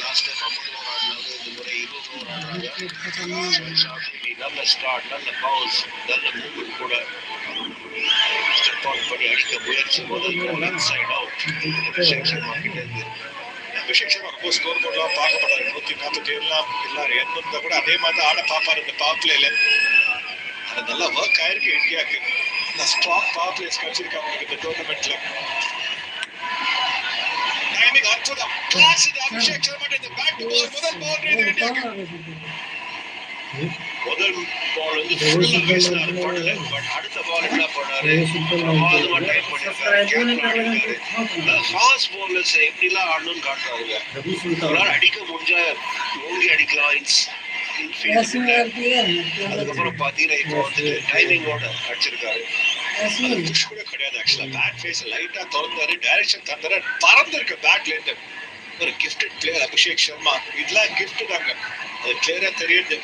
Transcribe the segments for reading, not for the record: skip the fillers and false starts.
Last time 50 over ஆடினாங்க, இந்த முறை 20 ஓவர் ஆடுறாங்க. நல்ல ஸ்டார்ட், நல்ல பவுன்ஸ், நல்ல மூவ்மெண்ட் கூட. ஸ்டெப் அவுட் பண்ணி அடிக்க முயற்சி, முதல் ball inside out Abhishek Sharma கிட்ட இருந்து. அபிஷேக் சர்மா ரொம்ப ஸ்கோர் போர்ட்லாம் பார்க்கப்படாது. 147 எல்லாரும் எண்ணிருந்தா கூட அதே மாதிரி ஆட பார்ப்பாரு இந்த பவர் பிளேல. அது நல்லா ஒர்க் ஆயிருக்கு இந்தியாவுக்கு. ஸ்ட்ராங் பவர் பிளேஸ் கிடைச்சிருக்காங்க இந்த டோர்னமெண்ட்ல. டைமிங் அற்புதம். கிளாஸ் இது அபிஷேக் சர்மா இந்த பேட் பால் முதல் பால் இது இந்தியாவுக்கு. முதல் பால் வந்து ஃபுல்லா பேசினாரு படல. பட் அடுத்த பால் என்ன பண்ணாரு? பிரமாதமா டைம் பண்ணிருக்காரு. கேப்ல ஆடிருக்காரு. ஃபாஸ்ட் பாலர்ஸ் எப்படிலாம் ஆடணும்னு காட்டுறாருங்க. அவரால் அடிக்க முடிஞ்சா ஓங்கி அடிக்கலாம். அதுக்கப்புறம் பாத்தீங்கன்னா இப்போ வந்துட்டு டைமிங்கோட அடிச்சிருக்காரு. புஷ் கூட கிடையாது. ஆக்சுவலா பேட் ஃபேஸ் லைட்டா திறந்தாரு, டைரக்ஷன் தந்தாரு, பறந்திருக்க பேட்ல இருந்து. ஒரு கிஃப்டட் பிளேயர் அபிஷேக் சர்மா. இதெல்லாம் கிஃப்ட் தாங்க, அது கிளியரா தெரியுது.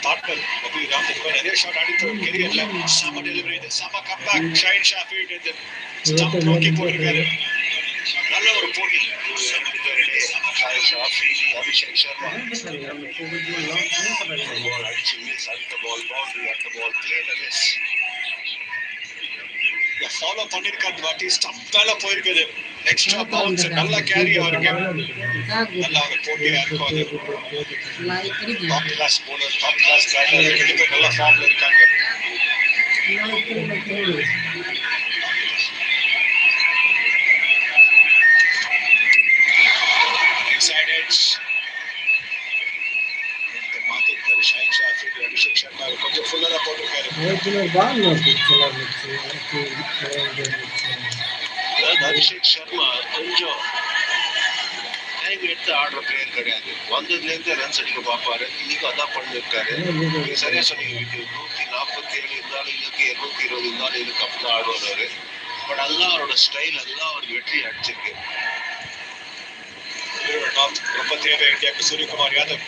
பார்ட்னர் அபி ராம்தேவ் நிறைய ஷாட் அடித்து கெரியர்ல சம டெலிவரி, சம கம்பேக். ஷைன் ஷாஃபி ஸ்டம்ப் ப்ளோக்கி போட்டிருக்காரு. நல்ல ஒரு போட்டி. அபிஷேக் சர்மா அடிச்சு மிஸ். அடுத்த பால் பவுண்டரி, அடுத்த பால் பிளேல மிஸ். ஃபாலோ பண்ணிருக்காரு. வாட்டி ஸ்டம்ப் மேல போயிருக்குது. எக்ஸ்ட்ரா பவுன்ஸ், நல்ல கேரி அவருக்கு. நல்ல ஒரு போட்டியா இருக்கும் அது. Top class bowler, top class batter, ரெண்டு பேர் நல்ல ஃபார்ம்ல இருக்காங்க. இன்சைட் எட்ஜ் மாத்திருக்காரு ஷைன் ஷாஃபி. அபிஷேக் சர்மா கொஞ்சம் ஃபுல்லரா போட்டிருக்காரு. அபிஷேக் சர்மா கொஞ்சம் டைம் எடுத்து ஆடுற பிளேயர் கிடையாது. வந்ததுல இருந்து ரன்ஸ் அடிக்க பார்ப்பாரு. இன்னைக்கு அதான் பண்ணிருக்காரு. சரியா சொன்னீங்க. 147 இருந்தாலும் இதுக்கு 220 இருந்தாலும் இதுக்கு அப்படிதான் ஆடுவாரு. பட் அதுதான் அவரோட ஸ்டைல், அதுதான் அவர் வெற்றி அடிச்சிருக்கு. ரொம்ப தேவை இந்தியாவுக்கு. Suryakumar Yadav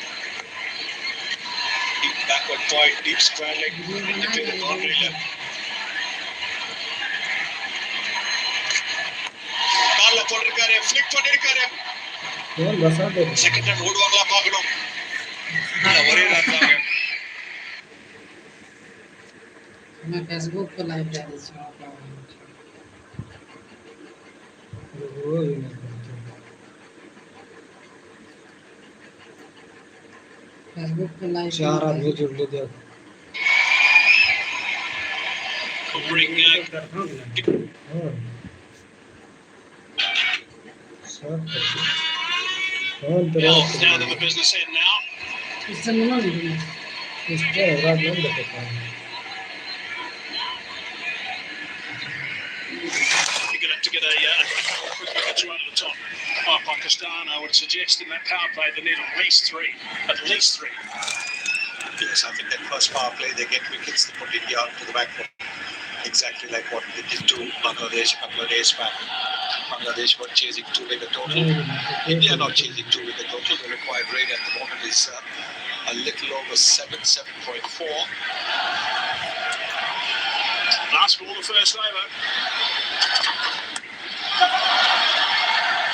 deep backward point, deep square leg, ரெண்டு பேரும் பவுண்டரியில. கால்ல போட்டிருக்காரு, ஃபிளிக் பண்ணிருக்காரு. செகண்ட் ரன் ஓடுவாங்களா பார்க்கணும். ஒரே ரன் தாங்க. मैं फेसबुक पे लाइव डाल रही हूं। फेसबुक पे लाइव 4 आदमी जुड़ ले दिया। Now the business end now. इससे मिला नहीं इससे रात में देखता हूं। You're going to have to get a quick wicket right at the top. Pakistan, I would suggest in that power play they need at least three. Yes, I think that first power play they get wickets, they put India out to the back foot. Exactly like what they did to Bangladesh back. Bangladesh were chasing too big a total. India not chasing too big a total. The required rate at the moment is a little over 7.4. Last ball, the first over.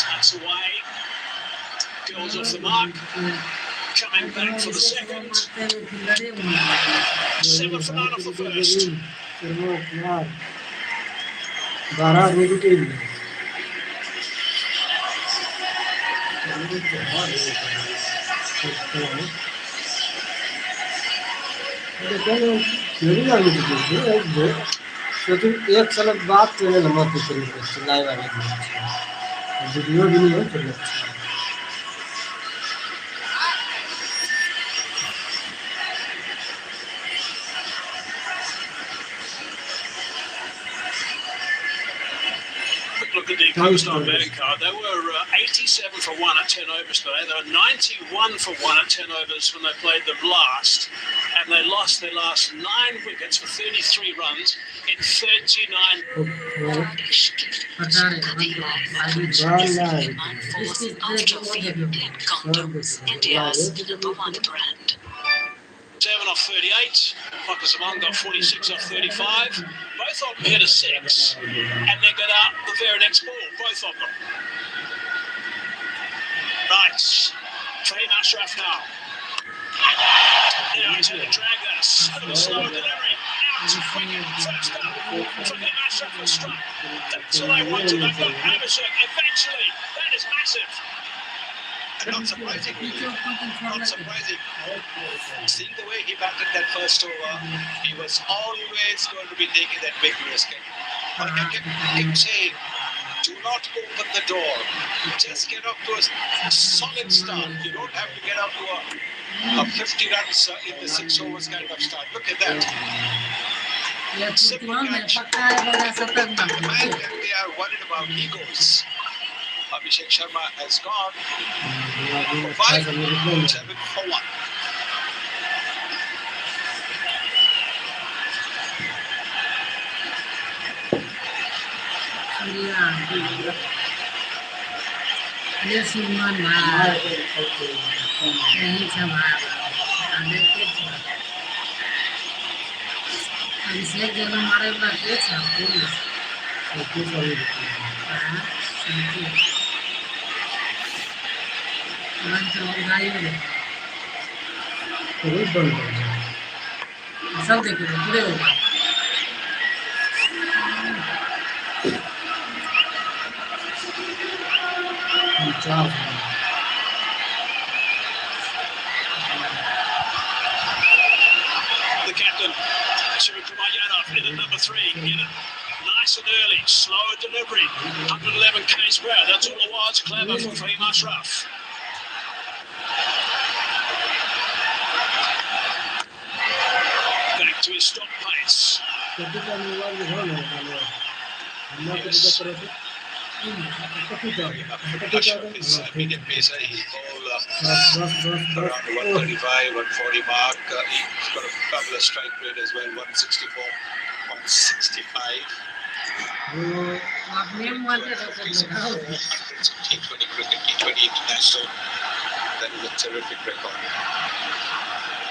That's away. Goes off the mark. Coming back for the second. 7th run of the first. एक साल बाद channel मत live वाले video भी नहीं हो चल Look at the Pakistan batting card. They were 87 for 1 at 10 overs today. They were 91 for 1 at 10 overs when they played them last. And they lost their last 9 wickets for 33 runs in 39. India's number 1 brand. 7 off 38. Pakistan got 46 off 35. Both of them hit a 6. And they got out the very next ball, both of them. pace. Fahim Ashraf now. Now he's going to drag that. Sort of a slower delivery. Now it's a quick first up. Fahim Ashraf has struck. That's all they wanted. They've got Abhishek eventually. That is massive. And not surprising, really. Not surprising. Seeing the way he batted that first over, he was always going to be taking that big risk. But I kept saying, do not open the door. Just get up to a solid start. You don't have to get up to a 50 runs in the 6 overs kind of start. Look at that. Simple catch. And they are worried about egos. Abhishek Sharma has gone for 5, 7 for 1. सब देखो पूरे होगा The captain, Shivakumar Yadav, in at number 3. In it nice and early, slow delivery. 111 k's per hour. That's all it was. Clever from Fahim Ashraf. Back to his stop pace. Ashraf is a medium pacer. He'll bowl around the 135, 140 mark. He's got a fabulous strike rate as well, 164, 165. T20 cricket, T20 international. That is a terrific record.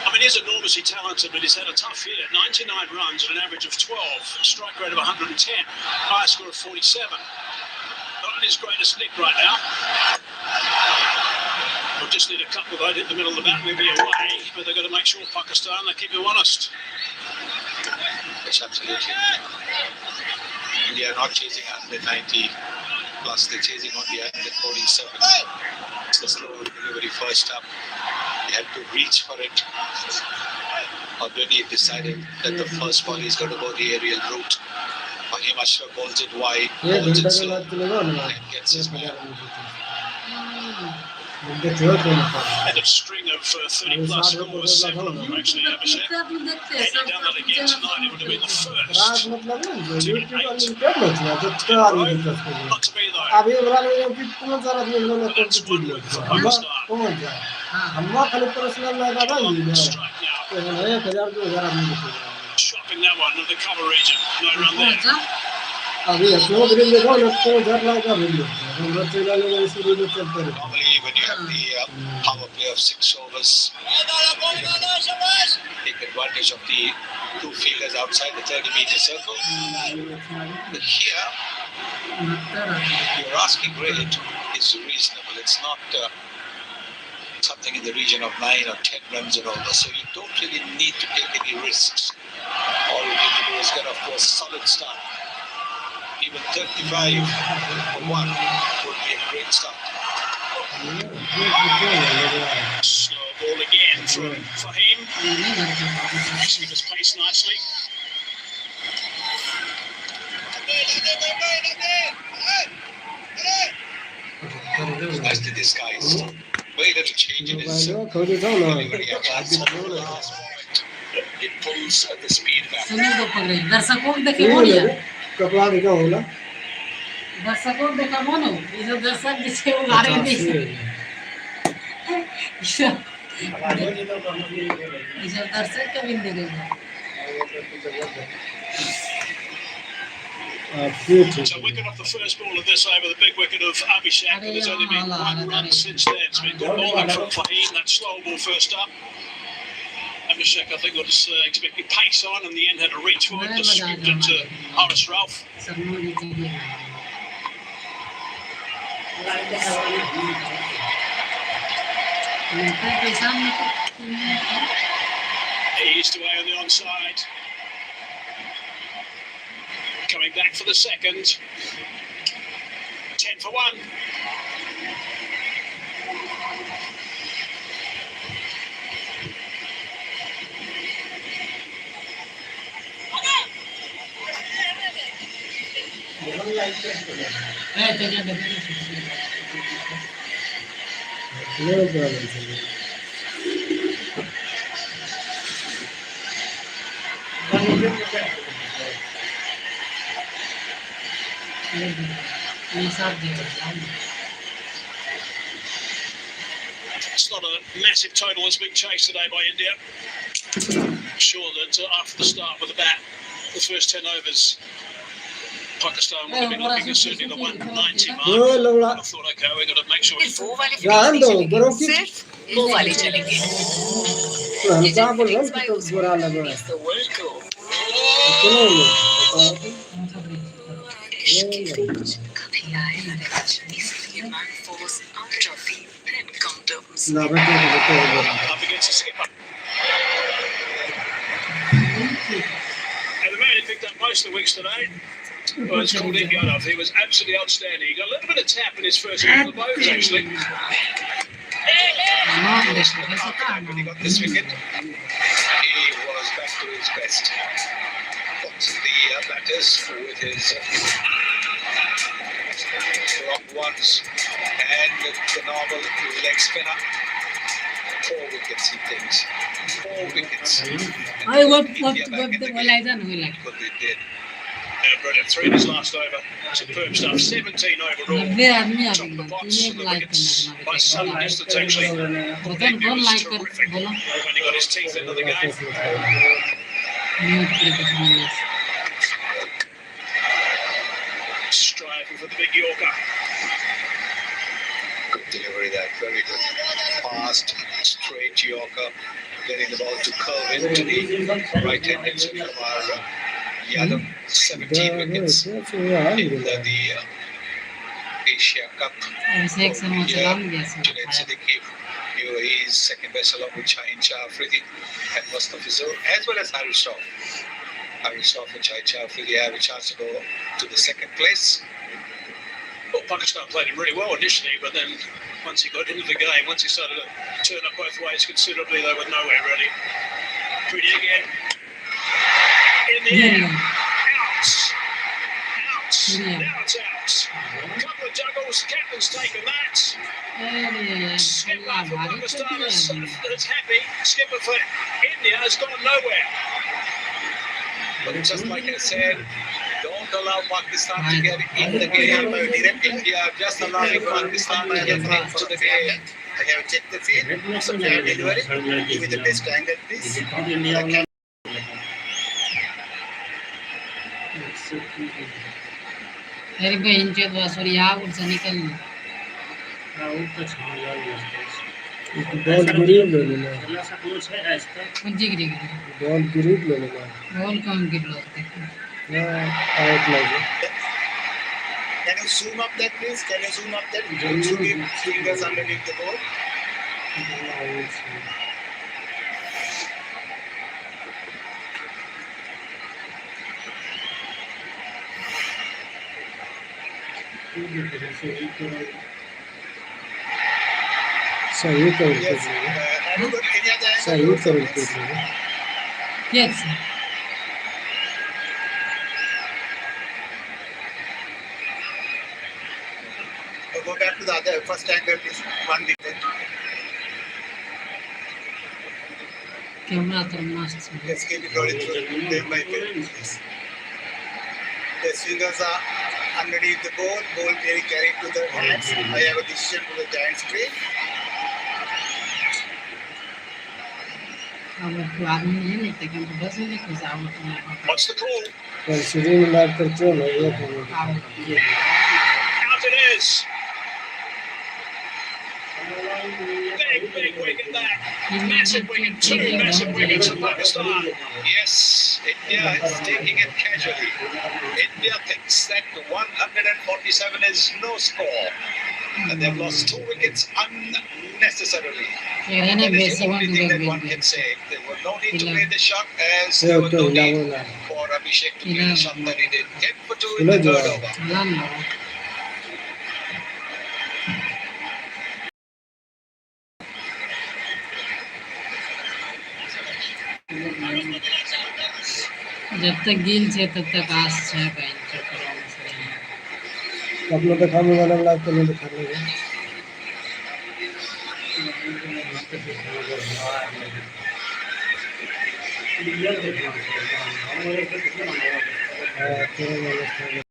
I mean, he's enormously talented, but he's had a tough year. 99 runs at an average of 12, a strike rate of 110, high score of 47. Not in his greatest nick right now. We'll just need a couple though, hit the middle of the bat, we'll be away, but they've got to make sure Pakistan, they keep you honest. Yes, absolutely. India are not chasing 190 plus, they're chasing only 147. It's the slow delivery first up. They had to reach for it. Already decided that the first ball is going to go the aerial route. Fahim Ashraf bowls it wide, bowls it slow, and gets his man. Had a string of 30 plus scores, 7 of them actually, Abhishek. Had he done that again tonight, it would have been the first. Not to be though. That's one win for Pakistan. Strike now. Shopping that one in the cover region. No run there. Normally, when you have the power play of 6 overs, take advantage of the 2 fielders outside the 30-meter circle. But here, your asking rate is reasonable. It's not something in the region of 9 or 10 runs and over. So you don't really need to take any risks. All you need to do is get off to a solid start. Even 35 for 1 would be a great start. Slow ball again from Fahim. Actually just paced nicely. Nicely disguised. Very little change in his delivery action. It pulls the speed back. दर्शकों को देखे बोलिए दर्शकों को देखा बोलो ये जो दर्शक जिसके वो गा रहे हैं ये सब दर्शक कभी नहीं देगा So wicket off the first ball of this over, the big wicket of Abhishek. There's only been 1 run since then. It's been good bowling from Fahim, that slow ball first up. Abhishek, I think, was expecting pace on, and the end had to reach for it, just scooped it to Horace Ralph. पैसा Eased away on the onside. Coming back for the second. 10 for 1. No problem, sir. It's not a massive total that's being chased today by India. I'm sure that after the start with the bat, the first 10 overs, Pakistan would have been looking at certainly the 190 mark. I thought, okay, we've got to make sure we वो वाले जान दो बड़ों की सिर्फ वो वाले चलेंगे तो हम क्या बोल रहे हैं तो बुरा लग रहा है It's the World Cup. सुनो लो इश्क के बीच कभी आए न रिवाज इसलिए man falls out of the pen condoms. ना बेटे up against the skipper. And the man who picked up most of the wickets today was Kuldeep Yadav. He was absolutely outstanding. He got a little bit of tap in his first couple of overs, actually. When he got this wicket, he was back to his best. Boxing the batters with his long ones and the normal leg spinner. 4 wickets he takes. 4 wickets. Kuldeep did. Brilliant. 3 in his last over. Superb stuff. 17 overall. Top of the box and the wickets by some distance, actually. Kuldeep was terrific when he got his teeth into the game. Striving for the big Yorker. Good delivery there, very good. Fast, straight Yorker, getting the ball to curve into the right-handed spinner Yadav. 17 wickets in the Asia Cup. Junaid Siddiqui, UAE is second best along with Shaheen Shah Afridi and Mustafizur, as well as Harry Shroff. Harry Shroff and Shaheen Shah Afridi have a chance to go to the second place. Well, Pakistan played him really well initially, but then once he got into the game, once he started to turn up both ways considerably, they were nowhere really. Pretty again. In the air. Out. Now it's out. A couple of juggles. Captain's taken that. Skipper for Pakistan is happy. Skipper for India has gone nowhere. But just like I said, don't allow Pakistan to get in the game. India just allowing Pakistan to get into the game. I have checked the field. So delivery. Give me the best angle, please. अरे बहनचे वासुर यावरचं निकललं ball गिरी लेलेला कोणची गिरी ball गिरी लेलेला ball कम गिरलो out लागे Can you zoom up that, please? Can you zoom up that? Don't you give fingers underneath the ball? सही करो Yes. Have you got any other angle? सही करो Yes. Go back to the other first angle, please. One wicket. Camera तर मस्त आहे. Let's keep it rolling through. They might get this. The fingers are underneath the ball. Ball very carried to the hands. I have a decision to the giant screen. आवडतो आदमी हे नाही ते पण बसून देखील आवडतो मला. What's the call? कंसीडरिंग बात करते हो ना ये आवडतो. Out it is. Big wicket there. Massive wicket. 2 massive wickets for Pakistan. Yes, India is taking it casually. India thinks that 147 is no score. And they've lost 2 wickets unnecessarily. এখানে That is বেশি the only thing that বন্ধু one can say. There was no need to Ilan. play the shot as Yeah, there was no okay, need Ilan. for Abhishek to play the Ilan. shot that he did. 10 for 2 in Ilan the third Joel. over. আলাম বাবা जब तक गिल छे तब तक आस छे bank अपना तो खाने वाला लाग तो नहीं दिखा लेंगे हाँ, तेरे वाले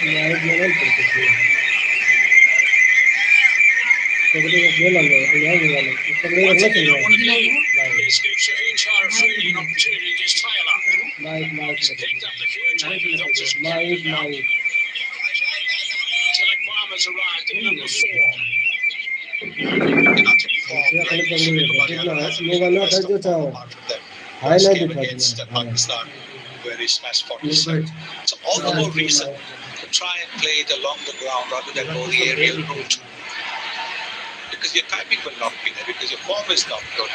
लाइट लेवल पर कुछ पकड़े का खेल आया है यहाँ भी वाले पकड़े का Once खेल again, I want to आया give this gives Shaheen Shah Afridi an opportunity against Taylor. Light He's picked up the huge lead with opposition light now. Light Tilak Palmer's arrived at number 4. Not any form क्या like खेल Sumit पकड़े Kumar कितना has Moga ना best था जो of चाहो apart from that highlight first game दिखा against दिया Pakistan where he smashed 47. So all the more reason to try and play it along the ground rather than go the aerial route. Because your timing will not be there, because your form is not good.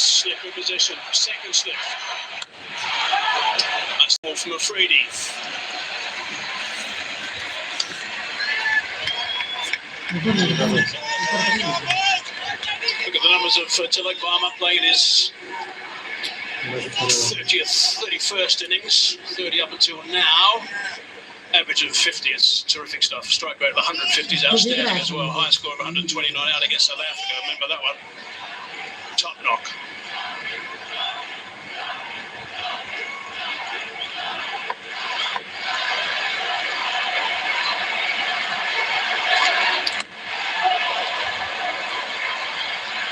Slip in position, second slip. That's all from Afridi. Look at the numbers of Tilak Palmer playing his 30th, 31st innings, 30 up until now. Average of 50, it's terrific stuff. Strike rate of 150 is outstanding as well. High score of 129 out against South Africa. Remember that one? Top knock.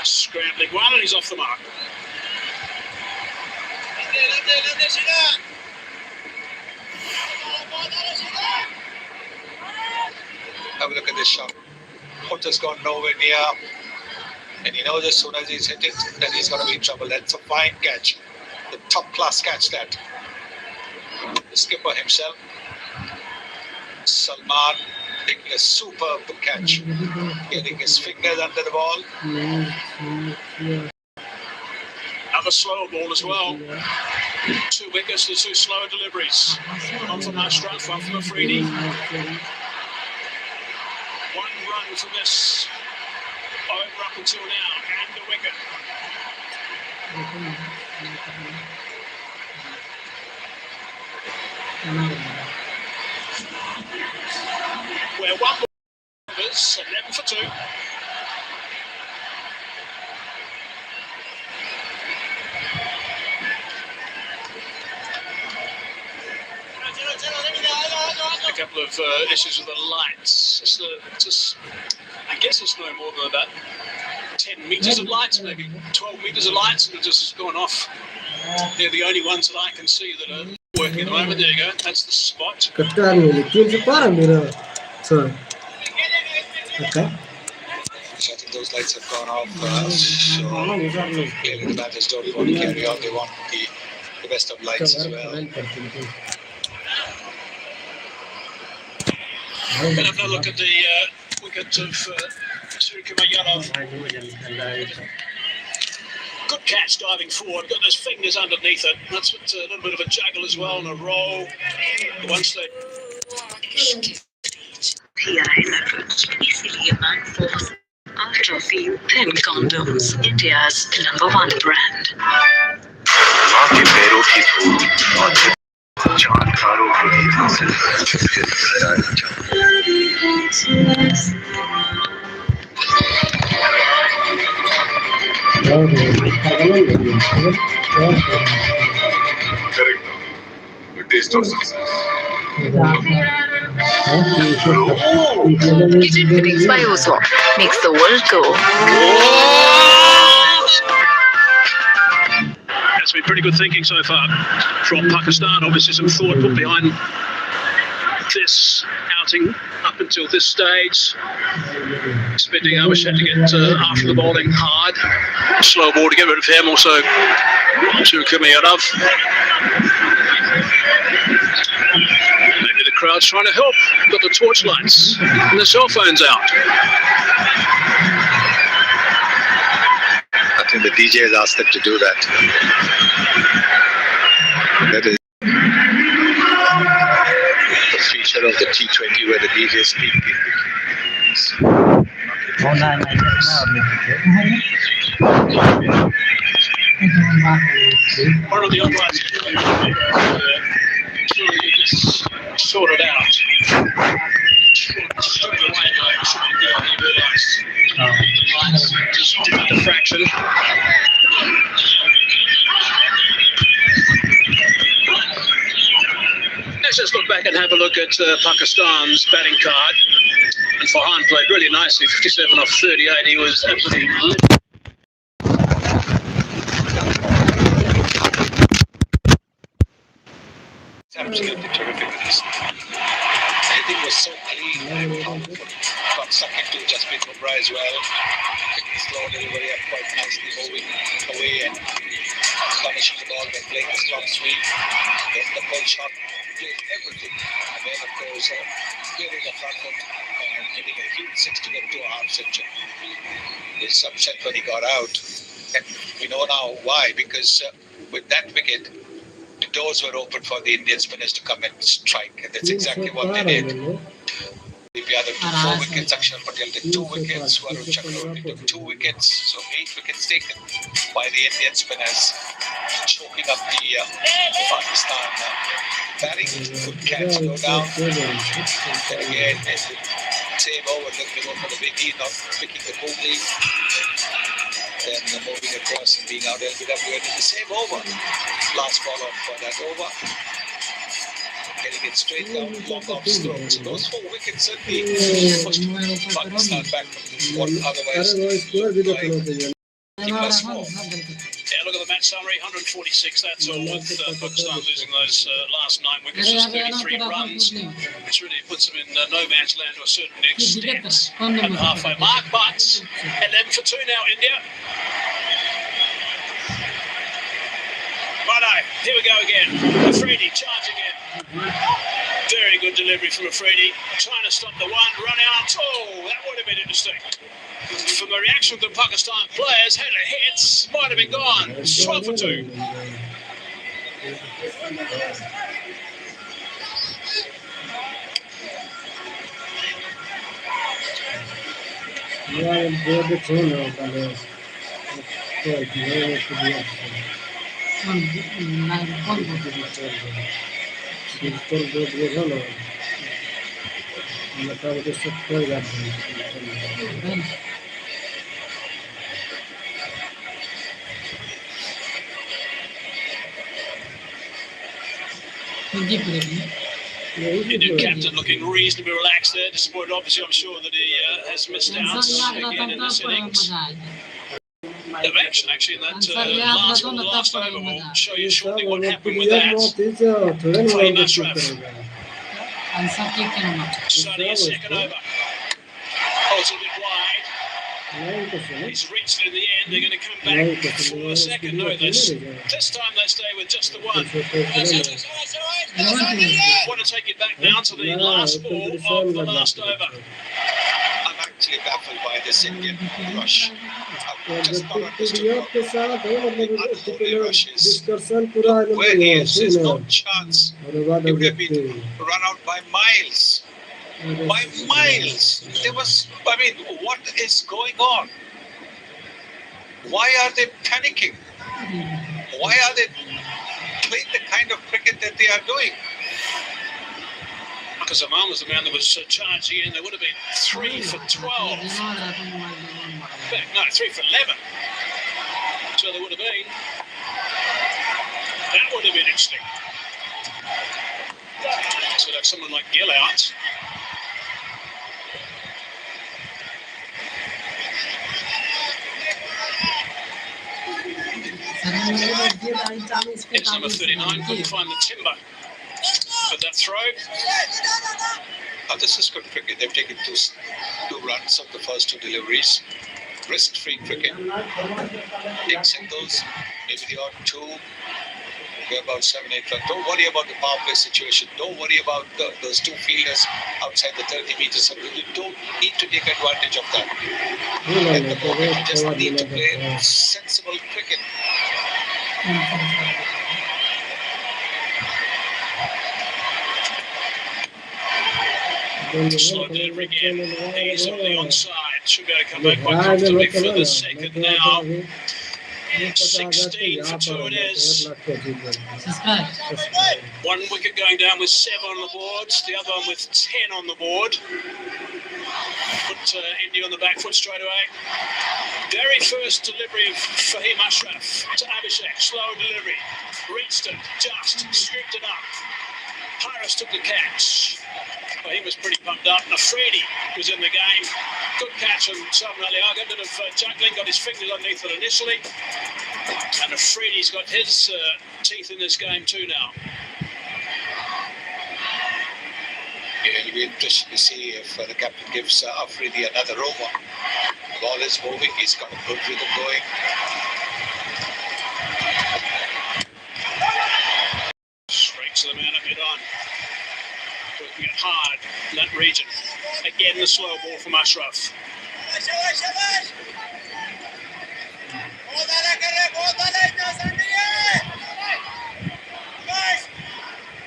Scrambling one, and he's off the mark. Have a look at this shot. Hunter's gone nowhere near. And he knows as soon as he's hit it, then he's going to be in trouble. That's a fine catch. The top class catch that. The skipper himself, Salman, taking a superb catch. Getting his fingers under the ball. Another slower ball as well. 2 wickets to 2 slower deliveries. One from Ashraf, one from Afridi. 1 run from this over up until now, and a wicket. Where one more is 11 for 2. A couple of issues with the lights. I guess it's no more than about 10 metres of lights, maybe 12 metres of lights, and it just has gone off. They're the only ones that I can see that are working at the moment. There you go. That's the spot. कट्टार में लेकिन जो पारा मेरा sir okay So I think those lights have gone off. So clearly the batters don't want to carry on. They want the best of lights as well. We'll have a look at the wicket of Suryakumar Yadav. Good catch diving forward. Got those fingers underneath it. That's what, a little bit of a juggle as well and a roll. Once they Ultrafil Thin Condoms, India's #1 brand. Good taste of success. Kitchen fittings by Ozone makes the world go. That's been pretty good thinking so far from Pakistan. Obviously some thought put behind this outing up until this stage. Expecting Abhishek to get after the bowling hard. Slow ball to get rid of him. Also to Kumayarov. Maybe the crowd's trying to help. Got the torchlights and the cell phones out. I think the DJ has asked them to do that. That is the feature of the T20 where the DJ speaks. Part of the umpires sorted out. Diffraction. Let's just look back and have a look at Pakistan's batting card. And Farhan played really nicely, 57 off 38. He was absolutely lit. Absolutely terrific. Everything was so clean. Got stuck into Jasprit Bumrah as well. Slow delivery up quite nicely, moving away and punishing the ball by playing the slot sweep. Then the pull shot, played everything. And then of course, clearing the front foot and hitting a huge 6 to get to a half century. He's upset when he got out. And we know now why, because with that wicket, the doors were open for the Indian spinners to come and strike, and that's exactly what they did. If you had 4 wickets, Akshar Patel did 2 wickets, Varun Chakravarti took 2 wickets, so 8 wickets taken by the Indian spinners, choking up the Pakistan batting. Good catch, go down. Then again, same over, looking over the big not picking the boom lead. Then moving across and being out LBW and the same over. Last ball of that over. Getting it straight down, long off stroke. So those 4 wickets certainly pushed Pakistan back from what otherwise was small. Yeah, look at the match summary, 146, that's all, with Pakistan losing those last 9 wickets, just 33 runs, which really puts them in no man's land to a certain extent at the halfway mark, but 11 for 2 now, India. Righto, here we go again, Afridi charging in. Very good delivery from Afridi, trying to stop the one, run out, oh, that would have been interesting. From the reaction of the Pakistan players, had a hit, might have been gone. 12 for 2. Indian captain looking reasonably relaxed there, disappointed obviously, I'm sure that he has missed out again in this innings. The action actually in that last over will show you shortly what happened with that. Fahim Ashraf. Sunny second over. Oh, it's a bit wide. He's reached it in the end. They're going to come back for a second. No, this time they stay with just the one. Want to take it back now to the last ball of the last over. I'm actually baffled by this Indian rush. I've just not understood what the rush is. Look where he is, there's no chance. He would have been run out by miles. By miles. There was, I mean, what is going on? Why are they panicking? Why are they playing the kind of cricket that they are doing? Because Aman was the man that was charging in. There would have been 3 for 12. No, 3 for 11. So there would have been. That would have been interesting. So that's someone like Gill out. It's number 39, couldn't find the timber. But that throw, This is good cricket. They've taken two runs of the first two deliveries. Risk-free cricket. Big singles, maybe the odd two. We're about 7-8 runs. Don't worry about the power play situation. Don't worry about those two fielders outside the 30 meters circle. You don't need to take advantage of that. At the moment, you just need to play sensible cricket. Slow delivery again. He's on the onside. Should be able to come back quite comfortably for the second now. 16 for 2 it is. One wicket going down with 7 on the board. The other one with 10 on the board. Put India on the back foot straight away. Very first delivery of Fahim Ashraf to Abhishek. Slow delivery. Reached it. Just scooped it up. Harris took the catch. Well, he was pretty pumped up. And Afridi was in the game. Good catch from Salman Ali Agha. A bit of juggling, got his fingers underneath it initially. And Afridi's got his teeth in this game too now. Yeah, it'll be interesting to see if the captain gives Afridi another over. The ball is moving. He's got a good rhythm going. Straight to the man at mid-on. Working it hard in that region. Again, the slow ball from Ashraf.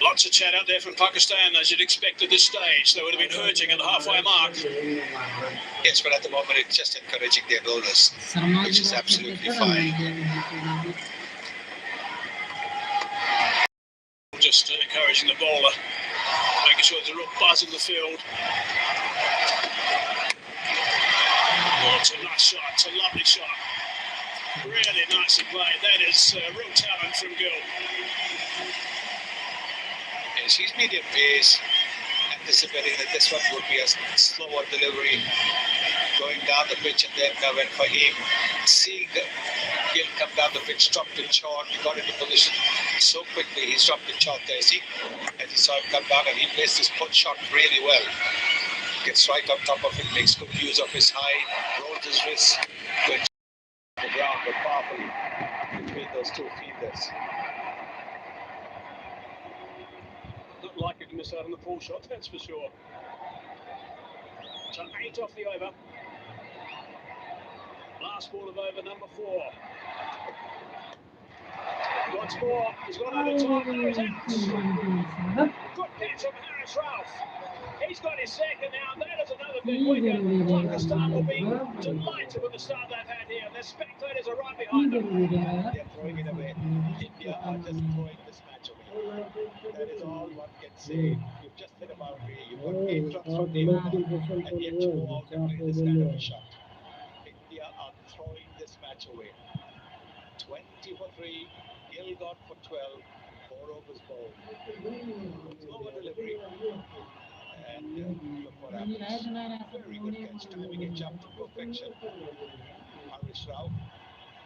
Lots of chat out there from Pakistan, as you'd expect at this stage. They would have been hurting at the halfway mark. Yes, but at the moment it's just encouraging their bowlers, which is absolutely fine. Just encouraging the bowler, making sure there's a real buzz in the field. Oh, it's a nice shot, it's a lovely shot. Really nicely played. That is real talent from Gill. Yes, he's medium pace, anticipating that this one would be a slower delivery, going down the pitch, and then when Fahim, seeing Gill come down the pitch, dropped it short, he got into position so quickly, he's dropped it short there, see? As he saw him come down, and he placed his pull shot really well. Gets right on top of it, makes good use of his height, rolls his wrist, going to the ground, but powerfully between those two fielders. Not likely to miss out on the pull shot, that's for sure. So 8 off the over. Last ball of over number 4. Once more, he's got another time. There he's out. Good catch from Harris Ralph. He's got his second now. That is another big wicket. Pakistan will be delighted with the start they've had here. The spectators are right behind them. They're throwing it away. India are just throwing this match away. That is all one can say. You've just hit a boundary. You've got 8 runs from the over, and yet you go out and play this kind of a shot. India are throwing this match away. 20 for 3. Gill got for 12. 4 overs bowled. Slower delivery. And look what happens. Very good catch. Timing it jumped to perfection. Harris Rao,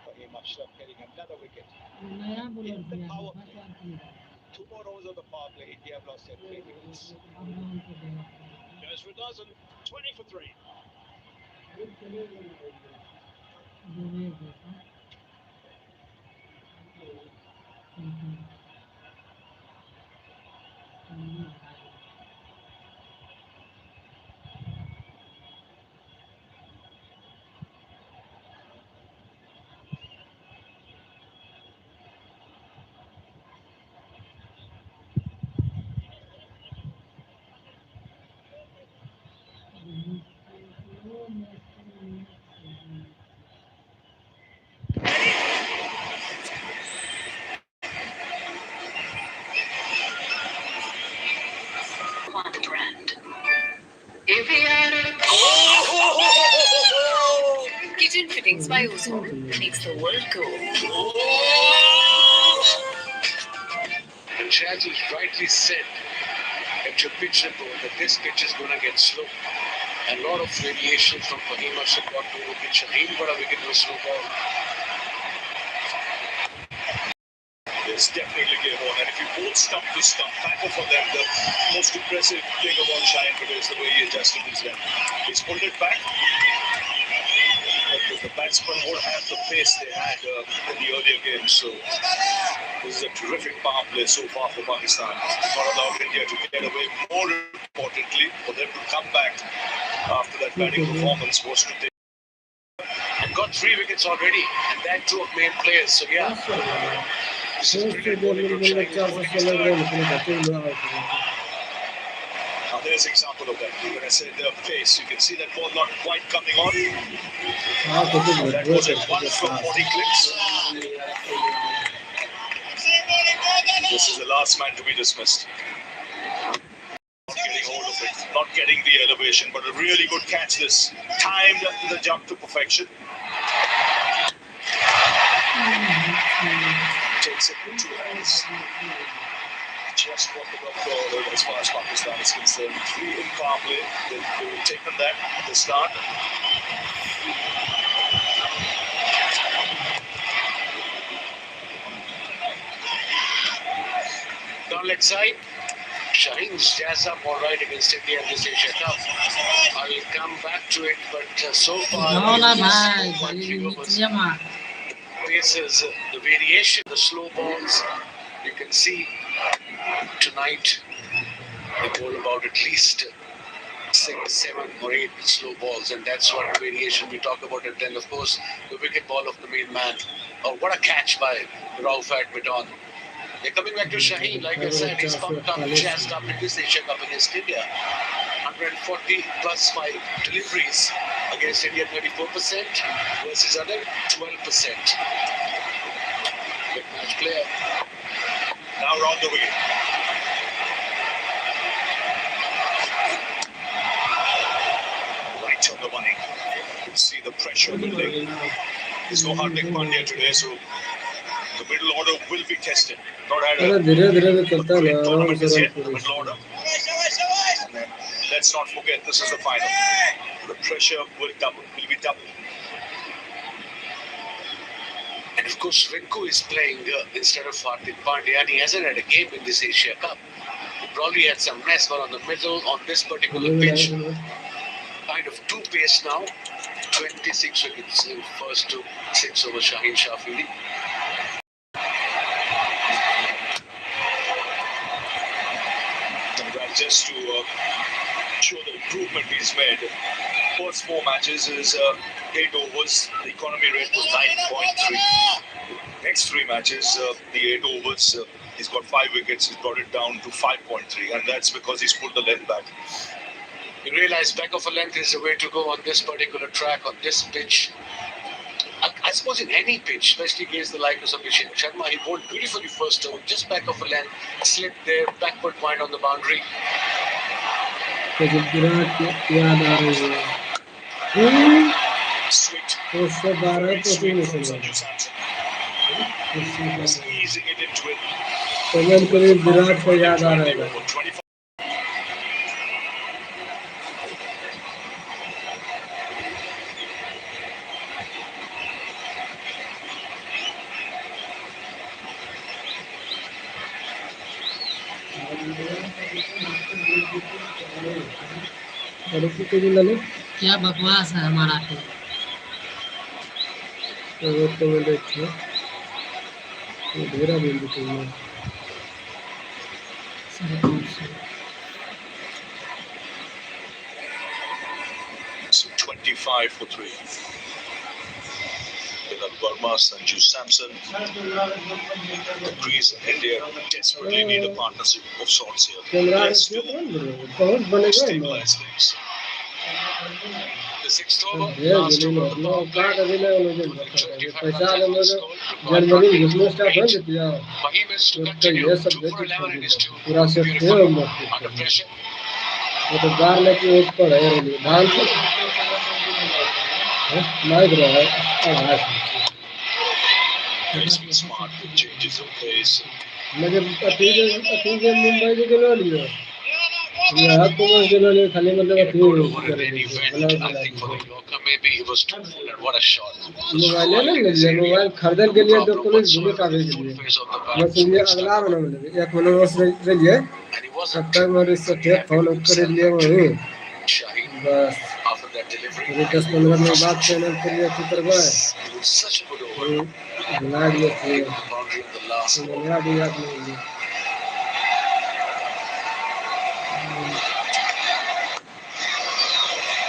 Fahim Ashraf getting another wicket. In the power play. 2 more overs of the power play. India have lost their 3 wickets. Goes for a dozen. 20 for 3. One brand. Kitchen fittings by Ozone makes the world go. And Shaz is rightly said at your pitch report that this pitch is going to get slow. A lot of variation from Fahim Ashraf got to the pitch. Shaheen got a wicket with a slow ball. It's definitely a ball, and if you both stump to stump. Thankful for them. The most impressive thing about Shaheen today is the way he adjusted his length. He's pulled it back. Because the batsmen won't have the pace they had in the earlier games. So this is a terrific power play so far for Pakistan. Not allowed India to get away. More importantly, for them to come back after that batting performance was to take. And got 3 wickets already, and that 2 of main players. So yeah, this is brilliant bowling from Shaheen. There's an example of that. When I said the pace, you can see that ball not quite coming on. That was at 1 from 40 clicks. This is the last man to be dismissed. Not getting hold of it, not getting the elevation, but a really good catch this. Timed the jump to perfection. Takes it in 2 hands. Just what the doctor as far as Pakistan is concerned. 3 in power play. They will take taken that at the start. Down leg side. Shaheen's jazz up all right against India in this Asia Cup. I will come back to it, but so far paces, the variation, the slow balls. You can see tonight they bowl about at least 6, 7 or 8 slow balls, and that's what variation we talk about. And then of course the wicket ball of the main man. Oh, what a catch by Raufat Midon. They're coming back to Shaheen. Like I said, he's pumped up, jazzed up in this Asia Cup against India. 140 plus 5 deliveries against India, 34% versus other 12%. Big match player. Now round the wicket. Right on the money. You can see the pressure building. There's no Hardik Pandya today, so the middle order will be tested. Not had a great tournament as yet, the middle order. And then, let's not forget, this is the final. The pressure will be double. And of course, Rinku is playing instead of Hardik Pandya, and he hasn't had a game in this Asia Cup. He probably had some mess, but on the middle, on this particular pitch, kind of 2 pace now. 26 wickets in first to 6 over Shaheen Shah Afridi. Just to show the improvement he's made. First 4 matches is 8 overs. The economy rate was 9.3. Next 3 matches, the 8 overs, he's got 5 wickets. He's brought it down to 5.3, and that's because he's pulled the length back. You realize back of a length is the way to go on this particular track, on this pitch. I suppose in any pitch, especially against the likes of Abhishek Sharma, he bowled beautifully first over, just back of a length, slipped there, backward point on the boundary. Sweet. Sweet from Sanju Samson. Just easing it into it. क्या बकवास है हमारा So 25 for 3. Bilal Verma, Sanju Samson. The crease in India desperately need a partnership of sorts here. Let's do stabilize things. The 6th over, last over of the power play. 25 runs scored, required 20 to 8. Fahim is to continue 2 for 11 in his 2. Beautiful. Under pressure. He's been smart with changes of pace. यहाँ तो मैं जिन्होंने खाली मतलब Get a अपनी good over in कर any दी event. बना I बना think for the the Yorker, maybe he was too full and what a shot. Mobile है ना ले लिया मोबाइल खरीदने के लिए तो पुलिस भूमि का भेज दिए Face of the मैं bat. सुनिए अगला महीना में लगे एक महीना बस ले लिए And he wasn't तब तक मेरे से थे फोन कर लिए वही Shaheen बस after that delivery. फिर 10-15 मिनट बाद चैनल के लिए चित्र गए It was such a good over. Live में थे Hitting the boundary on the last ball. मैंने अभी याद नहीं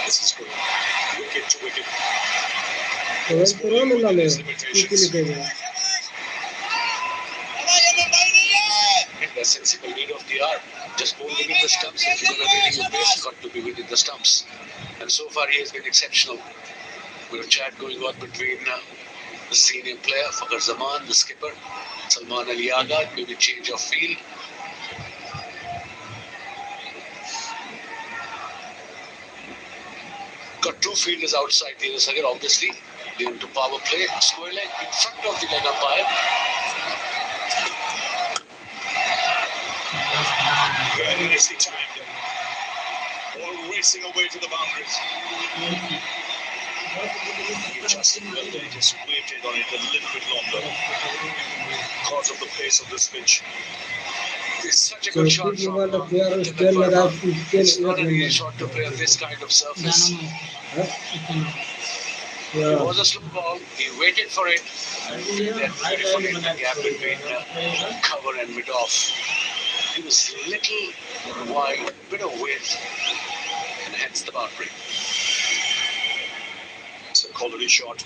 This is good. Wicket to wicket. तो वही तो रोने वाले किसी लिखे गए And a sensible lead of the hour. Just bowl within the stumps. If you're going to really your base, got to be within the stumps. And so far, he has been exceptional. With a chat going on between the senior player, Fakhar Zaman, the skipper, Salman Ali Agha, maybe change of field. Got two fielders outside the other side, obviously. They're into power play. Square leg in front of the leg umpire. Very nicely timed. All racing away to the boundaries. He just waited on it a little bit longer because of the pace of this pitch. It's such a good shot चौथी from वाला player उसके लगा उसके It's not an एक easy shot to play on this kind of surface. It number was a slow ball. He waited for it. Then beautifully in the gap between cover and mid off. He was little wide, bit of width, and hence the boundary. It's a quality shot.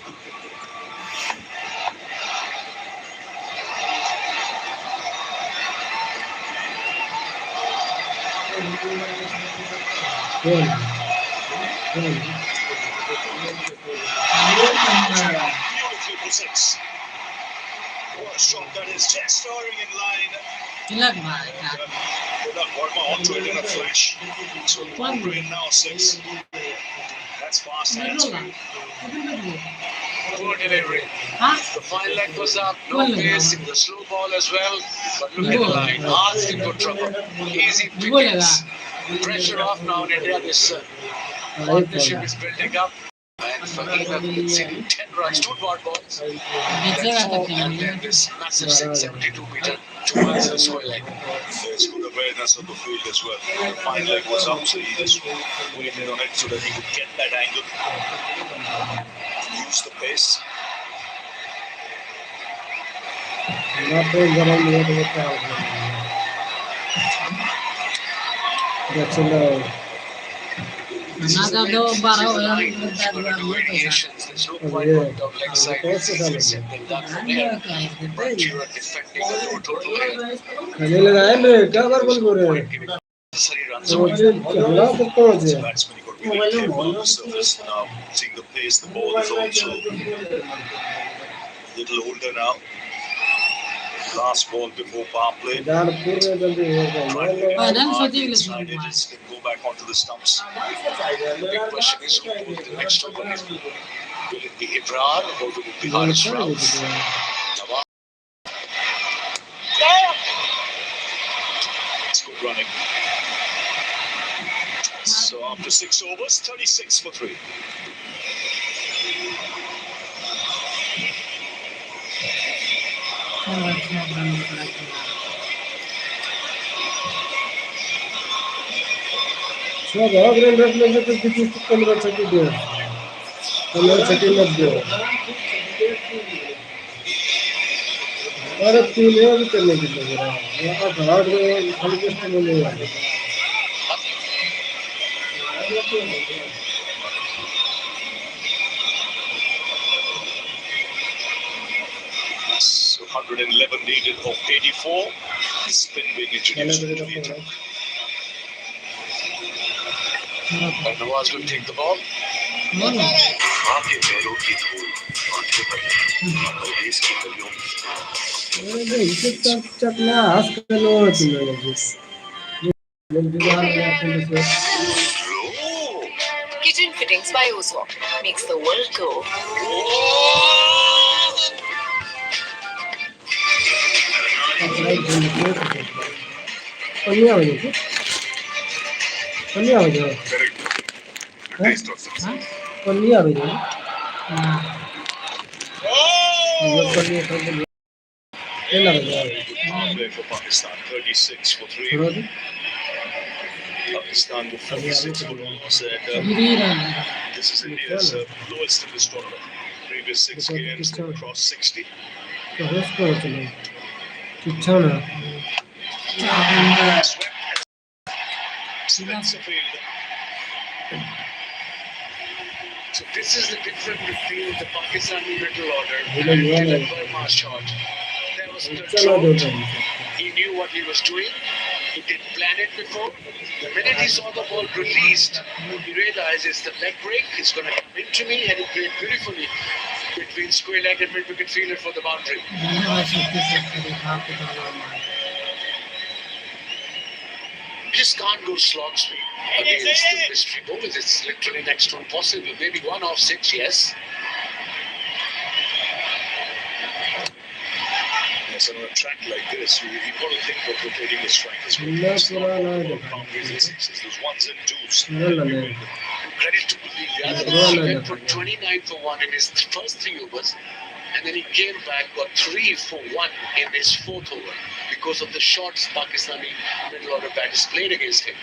Beautifully for six. What a shot that is. Just soaring in line. तिलक भाई का Tilak Verma onto it in a flash. So boundary now six. That's fast hands. Poor delivery. हाँ The fine leg was up, no Well, pace in the slow ball as well. But look at the line. Asked in for trouble. Easy बोलेगा wickets. Pressure off now in India. This partnership is building up. And Fahim it's in 10 runs, 2 dot balls. बेचेगा तो क्या And then this massive 672-meter 2 runs in a square leg. There's good awareness of the field as well. The fine leg was up, so he just waited on it so that he could get that angle. Use the pace. ना तो जरा ये तो क्या हो ना का दो 12 हो गया It's going to do variations. There's no point of leg side. It's easier said than done from here. But you are defending a low total here. खाने लगाए मैं क्या बार बोल रहे हैं Giving necessary runs तो away. मुझे चला तो कौन से Batsman, you got to be very careful on the surface now. Seeing the pace, the ball is also a little older now. Last ball before power play. दाल पूरे जल्दी हो Trying to गए get Then hard Sotile is inside not edges, then go back onto the stumps. The big question is who pulls the next over. Will it be Ibrar or will it be Haris Rauf? Nawaz. It's good running. So after 6 overs, 36 for 3. सब अग्रन रखने से तो किसी को 15 छक्के दे 15 छक्के मत दो अरे 3 है भी करने की लग रहा है यहाँ घाट में खाली किस्त में नहीं आ रहा So 111 needed of 84. Spin being introduced into the attack. And Nawaz will take the ball. आपके पैरों की धूल आंखें पर और इसकी गलियों में अरे इसे तक चकना हंस कर लो तुम लोग Kitchen fittings by Oswald makes the world go. પન્ની આવે છે Very good. Good taste of it. પન્ની આવે છે ના પન્ની ખાઈ કેટલા વાગે આવે Play for Pakistan, 36 for 3. થોડો Pakistan with 46 for loss, and ગીરી રહી this is India's lowest in this tournament. Previous 6 games, they crossed 60. તો હોશ કરો છો કિચ્છાના Spencer Field. So this is the difference between the Pakistani middle order and Tilak Verma's shot. There was ચલો control. જો He knew what he was doing. He didn't plan it before. The minute he saw the ball released, he realized it's the leg break. It's going to come into me, and he played beautifully between square leg and mid wicket fielder for the boundary. ધન્યવાદ શક્તિ આપી You just can't go slog speed against the mystery bowlers. It's literally next to impossible. Maybe 1 off 6, yes. Yes, on a track like this, you've got to think of rotating the strikers. It's not about boundaries and sixes. There's ones and twos. Credit to Kuldeep Yadav. He went for 29 for 1 in his first 3 overs. And then he came back, got 3 for 1 in his 4th over because of the shots Pakistani middle order batters played against him.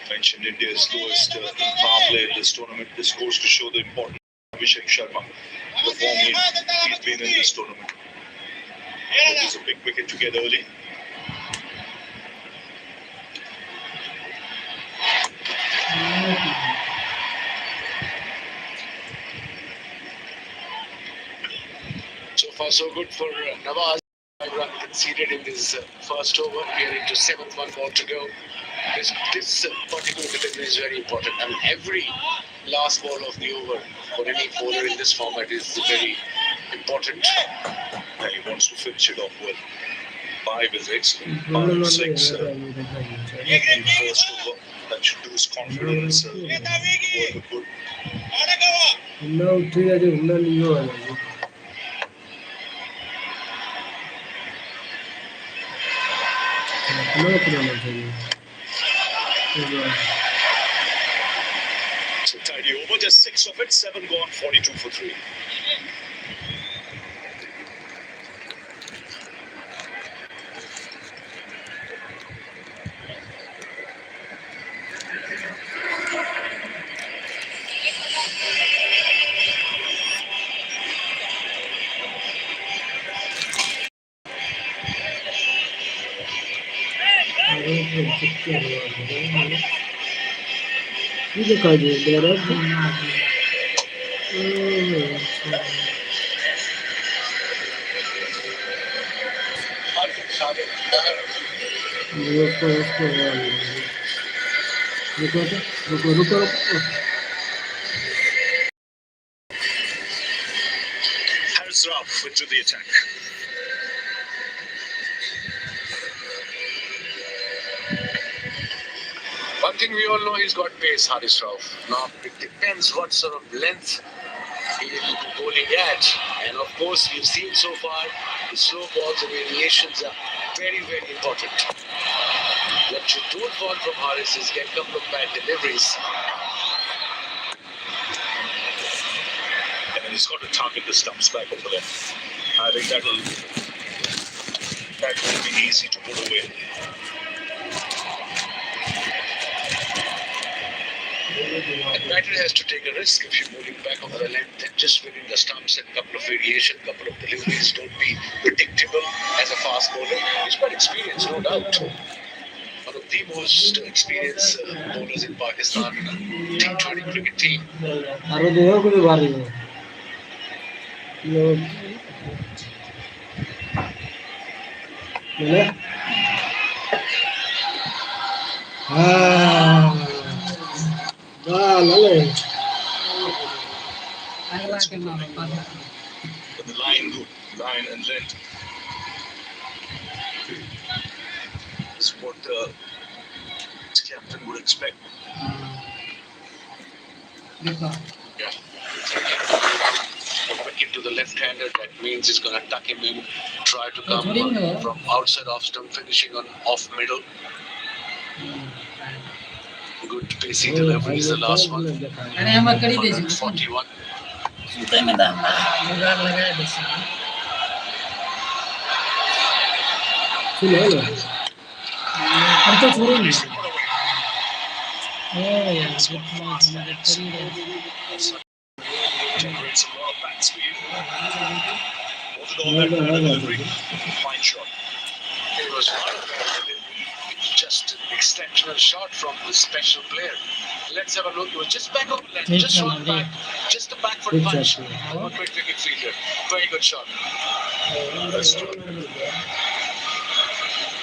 Mentioned India's lowest in power play in this tournament. This goes to show the importance of Abhishek Sharma, the form he's been in this tournament. It was a big wicket to get early. So far, so good for Nawaz. 5 run conceded in his first over. We are into 7th, 1 ball to go. This particular delivery is very important. I mean, every last ball of the over for any bowler in this format is very important. And he wants to finish it off well. 5 is excellent. 5, 6. First over. That should do his confidence. Good. ના ઉઠી જાય હુમલા લીધો હોય no problema चाहिए So tidy over, just 6 of it, 7 gone, 42 for 3. ये दिखाई दे direct रुको Haris Rauf into the attack. One thing we all know, he's got pace, Haris Rauf. Now, it depends what sort of length he will be bowling at. And of course, we've seen so far, the slow balls and variations are very, very important. What you don't want from Haris is get a couple of bad deliveries. And he's got to target the stumps back over there. I think that will be easy to put away. The batter has to take a risk if you're moving back over the length and just winning the stumps and a couple of variation, couple of deliveries. Don't be predictable as a fast bowler. He's got experience, no doubt. One of the most experienced bowlers in Pakistan T20 cricket team. अरे देखो कोई बारी है ये हाँ लले આગલા કે મારો પાછો But the line good, line and length. Is what the captain would expect. देखो Yeah. A wicket to the left-hander. That means he's going to tuck him in, try to come Mourinho. from outside off stump, finishing on off middle. Good pacey delivery is the last one. अरे हम कड़ी दे छी 41. सुते में दाम जुगाड़ लगा दे छी सुनो ना और तो छोड़ो नहीं ओ यार कितना हमारे करी रहे Generates a lot of bat speed. Wanted all that delivery. Fine shot. It was just an exceptional shot from the special player. Let's have a look. It was just back of the left, just one back, just a back foot Good punch. shot, Not quick wicket fielder. Very good shot.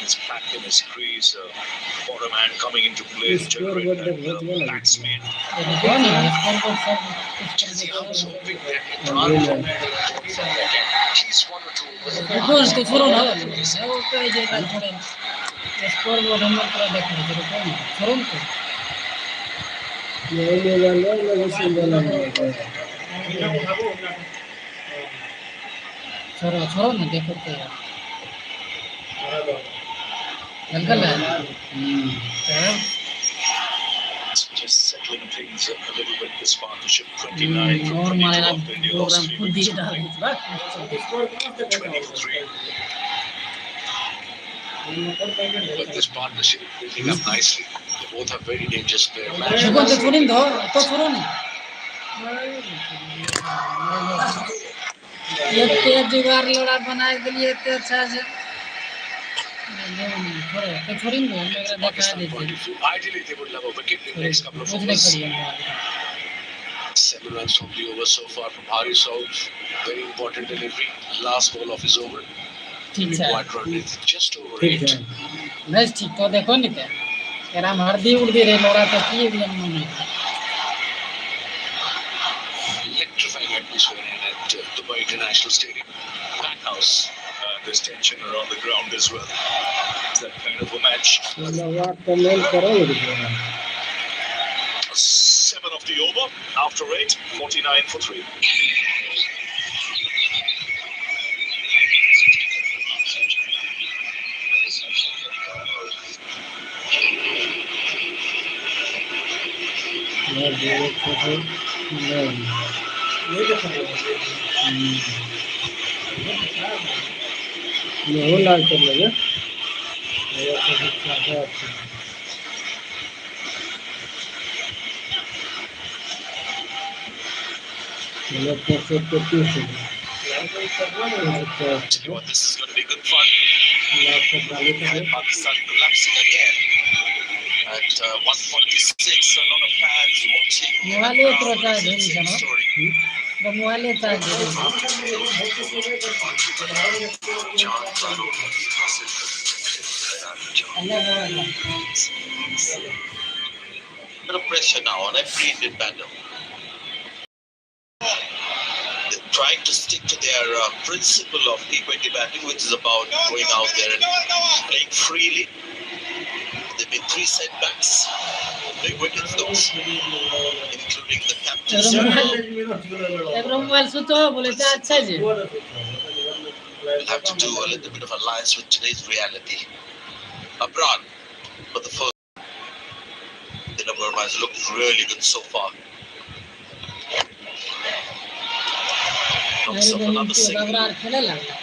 He's back in his crease. Bottom hand coming into play to generate that bat speed. ये कौन है score board सब See how so big that Imran from at least one or two overs. कौन तो छोड़ो ना वो कहे जे का छोड़े स्कोर बोर्ड हम पूरा देख रहे थे कौन छोड़ो तो नहीं मिला नहीं सिंगल छोड़ो छोड़ो ना देखो तो गलगल है Just settling things up a little bit. This partnership 29 from और 22 मारेगा off India प्रोग्राम lost खुद ही 3 डाल wickets. बस 20 for 3. But this partnership is building up nicely. They both are very dangerous players. देखो तो छोड़ो दो तो छोड़ो नहीं ये तेज जुगाड़ लड़ा बना के लिए इतने अच्छा से तो छोड़ी दो मेरा देखा Pakistan देते point of view, ideally they would have a wicket in the next couple of कुछ नहीं overs. करिए 7 runs from the over so far from Haris out. Very important delivery. Last ball of his over. ठीक है Required run is just over ठीक 8. है match ठीक तो देखो नहीं थे यार हम हरदी उड़ दे रहे लोड़ा तो किए भी हम नहीं Electrifying atmosphere in at Dubai International Stadium. Pack house. There's tension around the ground as well. It's that kind of a match. बात तो मेल करो मुझे 7 of the over after 8, 49 for 3. मैं देख सकूं नहीं हो लाल कर लगे Tell you what, this is going to be good fun. Pakistan collapsing again. At 146, a lot of fans watching. Mobile एक रोटा है ढेरी Same जनो story. तो मोबाइल एक था ढेरी अल्लाह Bit of pressure now on every Indian batter. They're trying to stick to their principle of T20 batting, which is about going out there and playing freely. There have been 3 setbacks, big wickets those, including the captain. Mobile सुतो बोले तो अच्छा जी We'll have to do a little bit of alliance with today's reality. Abran, for the first, the number has looked really good so far. Comes अरे up बहन another तो single. घबराहट खेलने लगा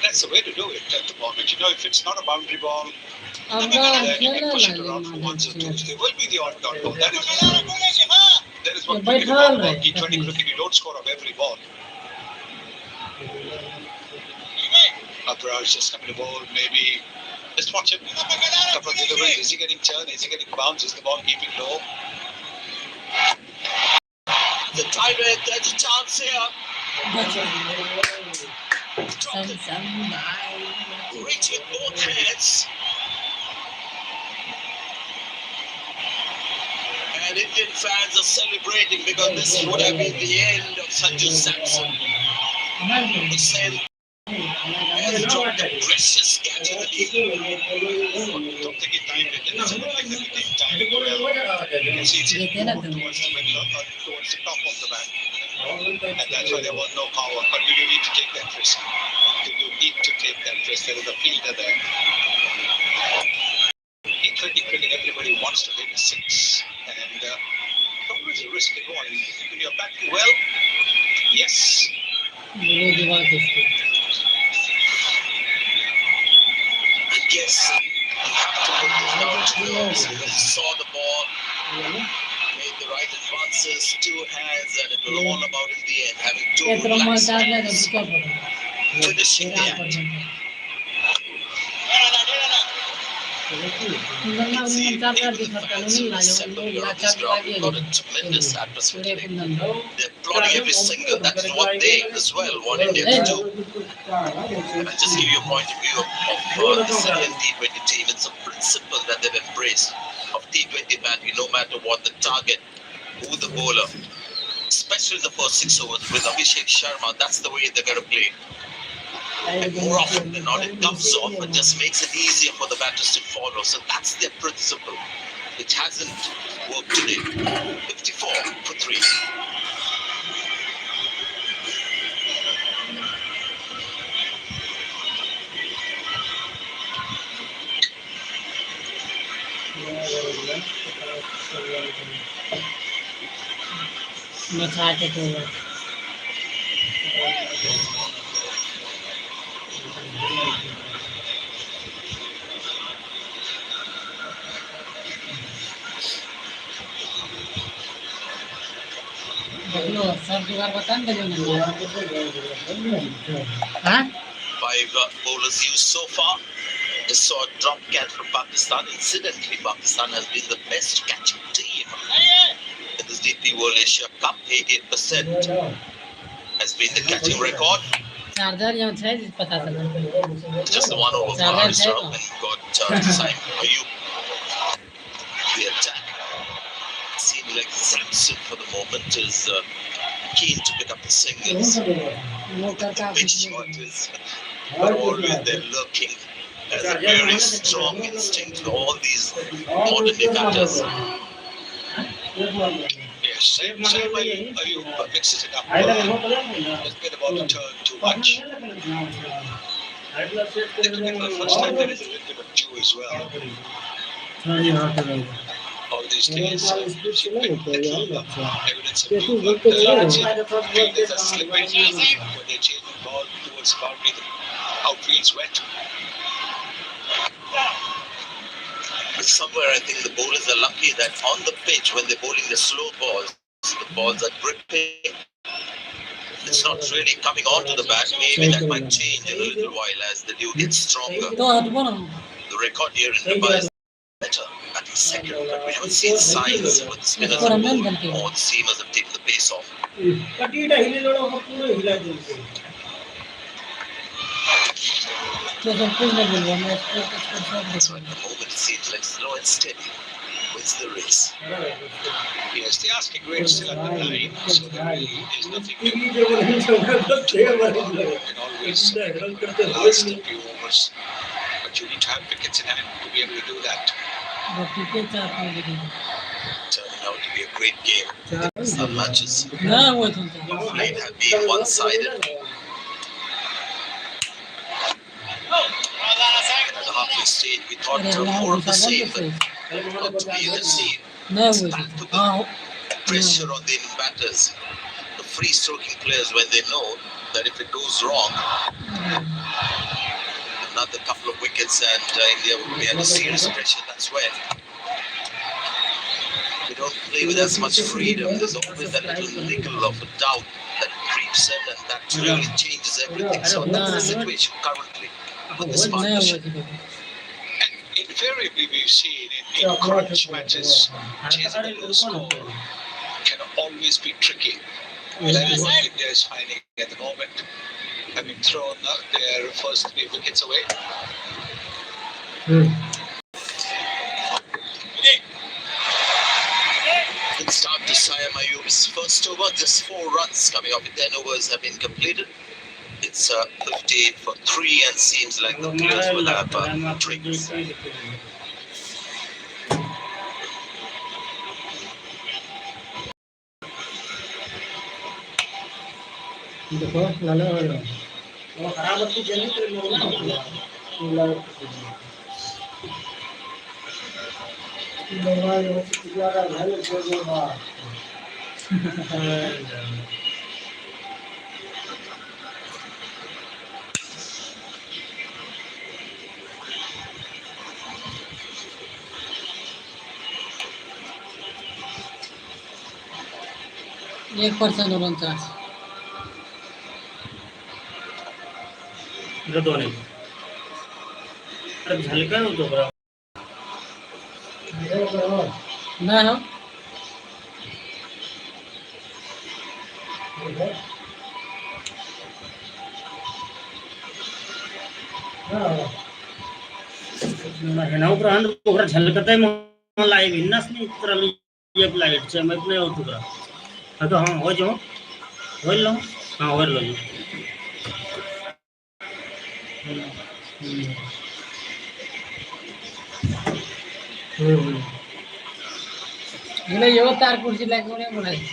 That's the way to do it at the moment. You know, if it's not a boundary ball, अब then you खेलने can push it लगा around for Madhav ones or ji twos. There will be the odd dot ball. That is ये one बैठा cricket है about T20 cricket. You don't score off every ball. Abraj just coming to bowl, maybe. Just watch him. Couple of deliveries. Is he getting turn? Is he getting bounce? Is the ball keeping low? The tiger, there's a chance here. सम सम भाई Reaching both hands. And Indian fans are celebrating because this would have been the end of Sanju Samson. The sail has dropped a precious catch in the lead. Don't think it timed it. It's not like that. It didn't time it well. You can see it's देखते ना तुम towards the middle or towards the top of the bat. And that's why there was no power. But do you need to take that risk? Do you need to take that risk? There is a fielder there. In 2020, everybody wants to hit a six. And always a risk involved. When you're batting well, yes. वो दीवार किसकी I guess he had to put this down to Lewis because he saw the ball, made the right advances, two hands, and it was all about in the end having two ये good तरह lines, चार ले तो क्या पता finishing the act. Kundan में चार दिखाता नहीं लाया वो लाचार लगे Got a tremendous atmosphere today. They're applauding every single. That's what they as well want India to do. I'll just give you a point of view of this Indian T20 team. It's a principle that they've embraced of T20 batting, no matter what the target, who the bowler, especially in the first 6 overs with Abhishek Sharma. That's the way they're going to play. And more often than not, it comes off and just makes it easier for the batters to follow. So that's their principle, which hasn't worked today. 54 for 3. मैं चाहते थे देखो sir दुबारा बता दे हाँ 5 bowlers used so far. They saw a drop catch from Pakistan. Incidentally, Pakistan has been the best catching team in this DP World Asia Cup. 88% has been the catching record. Charger यहाँ है पता चला Just the one over for Haris Rauf and got Saim Ayub. The attack seemed like Samson for the moment is keen to pick up the singles. वो करता Big shot is but always they're lurking as a very strong instinct for all these modern day batters. Yes, Saim Ayub mixes it up. Has been about to turn too much. The cricket for the first time there is a little bit of dew as well. All these days, evidence of dew, but fielders are slipping when they change the ball towards the boundary. The outfield's wet. But somewhere I think the bowlers are lucky that on the pitch when they're bowling the slow balls, the balls are gripping. It's not really coming onto the bat. Maybe that might change in a little while as the dew gets stronger. तो हटवाना The record here in Dubai is better at the second, but we haven't seen signs with the spinners and all the seamers have taken the pace off. तो सब कुछ नहीं बोलूँगा मैं इसको कुछ So at the moment it seems like slow and steady wins the race. Yes, the asking rate still at the 9, so there really is nothing new. And always the last few overs. But you need to have wickets in hand to be able to do that. Cricket चाहता हूँ लेकिन Turning out to be a great game. Some matches ना हुआ तुम of late have been one-sided. At the halfway stage, we thought more of the same, but not to be. You can see ना it's हुआ back to the हाँ pressure on the Indian batters. The free-stroking players, when they know that if it goes wrong, another couple of wickets and India will be under serious pressure. That's when we don't play with as much freedom. There's always that little nickel of a doubt that creeps in, and that really changes everything. So that's the situation currently with this ना partnership. हुआ And invariably, we've seen in crunch matches, chasing a low score can always be tricky. That is what India is finding at the moment, having thrown their first 3 wickets away. Good start to Saim Ayub's first over. Just 4 runs coming off. 10 overs have been completed. It's 58 for 3 and seems like the players will have drinks. देखो लाला वाला वो खराब होती जल्दी तो लोग ना एक पर्सेंट रन चान्स दोन आहे अरे झालं काय होतं बरं नाही हो नाव प्रहान पोखरा झलकत आहे मला लाईव्ह इन्नाच नाही तर आम्ही एक लाईटच्या माहित नाही होतो का आता हां हो जाऊ होईल ना हां होईल ना ಇಲ್ಲ ಇವತ್ತಾರು ಕುರ್ಚಿ ಲೆಕ್ಕವೇ ಮಾಡಾಯ್ತು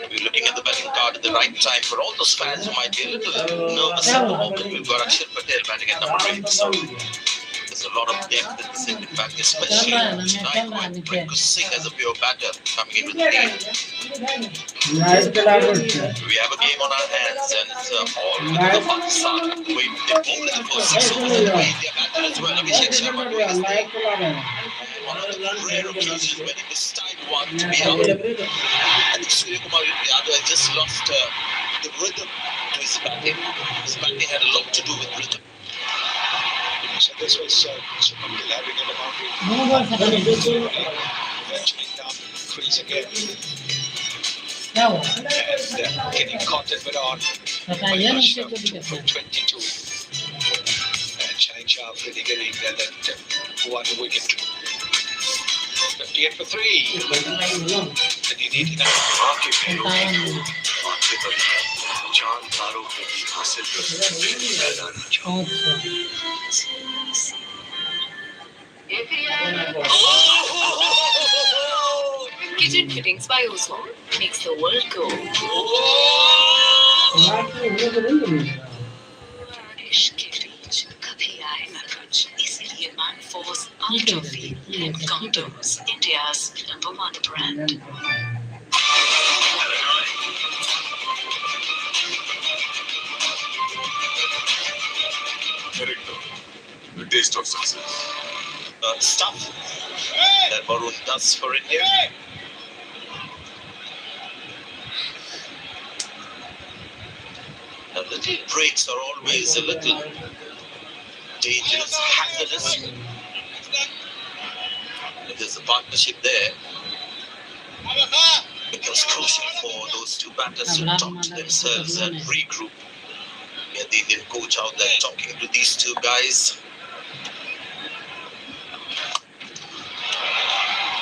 We're looking at the batting card at the right time for all those fans who might be a little nervous at the moment. We've got Akshar Patel batting at number 8. So there's a lot of depth in this Indian batting, especially tonight with Rinku Singh as a pure batter coming in with the lead. We have a game on our hands and it's all because of Pakistan. The way they bowled in the first 6 overs and the way their batter as well. Abhishek Sharma doing his thing. One of the rare occasions when he was tied one to be out. I think Surya Kumar Yadav has just lost the rhythm to his batting. His batting had a lot to do with rhythm. So this was Shubham Gill having a boundary. Eventually down the crease again. क्या हुआ And getting caught it with on. बताइए ना इसे तो दिक्कत From 22. And Shaheen Shah really getting that one wicket. 58 for 3. And he needed that. चार तारों को भी हासिल कर Kitchen fittings by Oswald makes the world go. बारिश के बीच कभी आए न कुछ, इसीलिए Manforce Ultra Feel and Condoms, India's #1 brand. Character, the taste of success. Stuff that Varun does for India. The little breaks are always a little dangerous, hazardous. If there's a partnership there, it becomes crucial for those two batters to talk to themselves and regroup. We have the Indian coach out there talking to these two guys.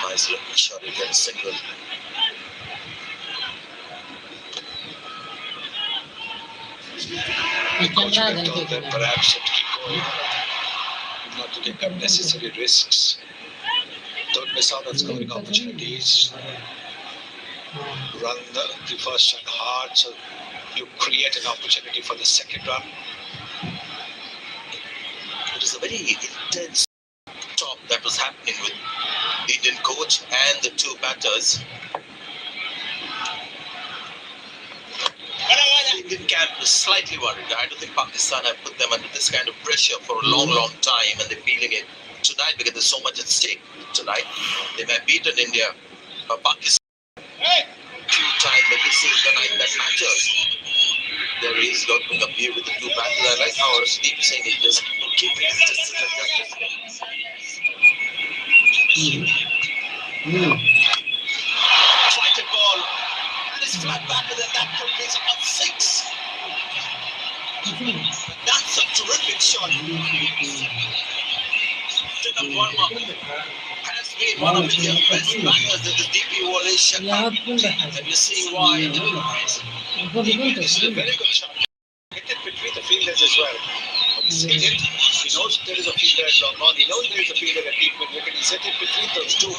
Nice looking shot, he'll get a single. The coach might tell them perhaps to keep going, not to take unnecessary risks. Don't miss out on scoring opportunities. Run the first shot hard so you create an opportunity for the second run. It is a very intense talk that was happening with the Indian coach and the two batters. The Indian camp is slightly worried. I don't think Pakistan have put them under this kind of pressure for a long, long time, and they're feeling it tonight because there's so much at stake tonight. They may have beaten India or Pakistan few times, but this is the night that matters. There is going to appear with the two batters. I like how Steve saying is just keep it just. Fighted ball. And it's flat batter and that completes on 6. That's a terrific shot. Tilak Verma has been one of India's best batters in the DP World Asia Cup. And you see why. This is a very good shot. Hit it between the fielders as well. He's hit it. He knows there is a fielder at long on. He knows there is a fielder at deep mid-wicket. He set it between those two.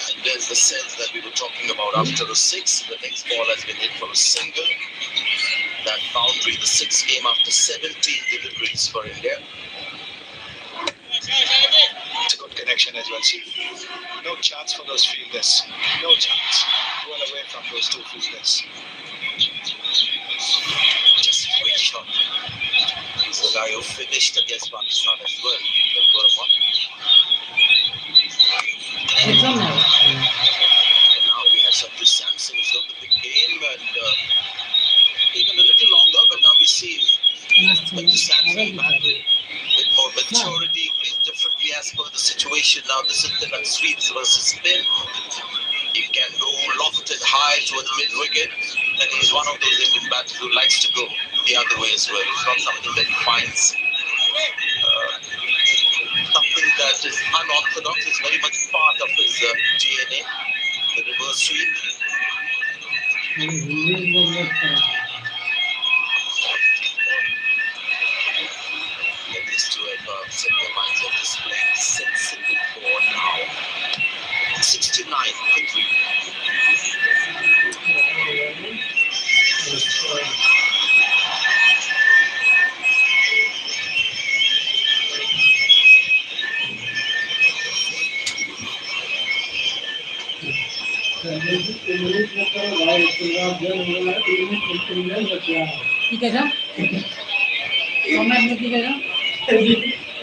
And there's the sense that we were talking about after a six. The next ball has been hit for a single. That boundary, the six came after 17 deliveries for India. It's a good connection as well. See, no chance for those fielders. No chance. Well away from those two fielders. Just a great shot. He's the guy who finished against Pakistan as well. And now we have Sanju Samson who's got the big game and taken a little longer, but now we see Sanju Samson back with a bit more maturity, plays differently as per the situation. Now this is Tilak sweeps versus spin. He can go lofted high towards mid-wicket, and he's one of those Indian batters who likes to go the other way as well. It's not something that he finds something that is unorthodox. It's very much part of his DNA, the reverse sweep. And these two have set their minds on displaying sensible for now. 69 for 3. ठीक है साहब comment में ठीक है साहब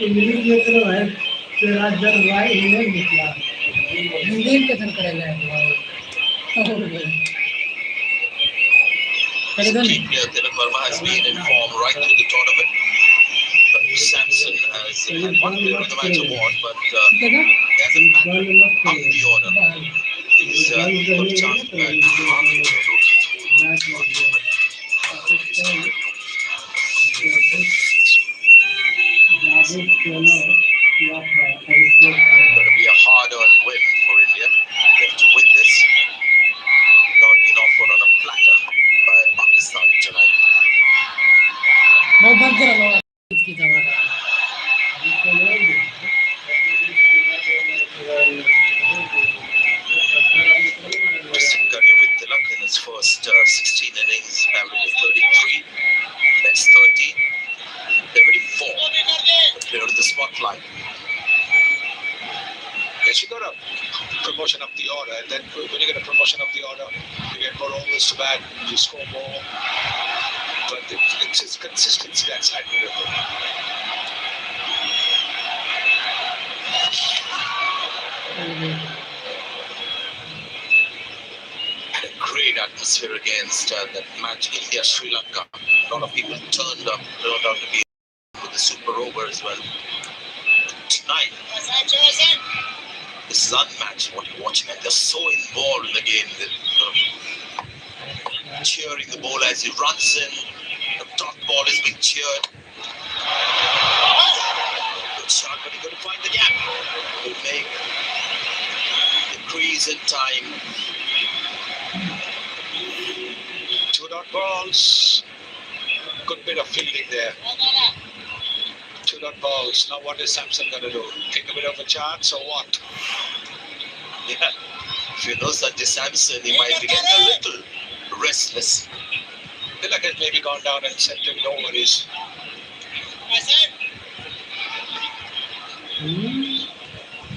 English में तो है तेरा जन भाई इंग्लिश में क्या हिंदी में कैसे करेगा Tilak Verma has been in form right through the tournament. Samson has one player of the match award, but hasn't up the order. He's got a chance to bat going to be a hard-earned win for India. They have to win this. Not been offered on a platter by Pakistan tonight. बहुत बंद करो इसकी जगह Western career with Tilak in his first 16 innings, average of 33. Next 30, 74. Clear of the spotlight. Yes, you got a promotion up the order, and then when you get a promotion up the order, you get more overs to bat, you score more. But it's his consistency that's admirable. Had a great atmosphere against that match India-Sri Lanka. A lot of people turned up to be with the super over as well. Tonight, this is unmatched what you're watching, and they're so involved in the game. They're cheering the bowler as he runs in. The dot ball is being cheered. Good shot, but he's going to find the gap. He'll make the crease in time. 2 dot balls. Good bit of fielding there. 2 dot balls. Now what is Samson going to do? Take a bit of a chance or what? Yeah. If you know Sanju Samson, he might be getting a little restless. Tilak has maybe gone down and said to him, no worries.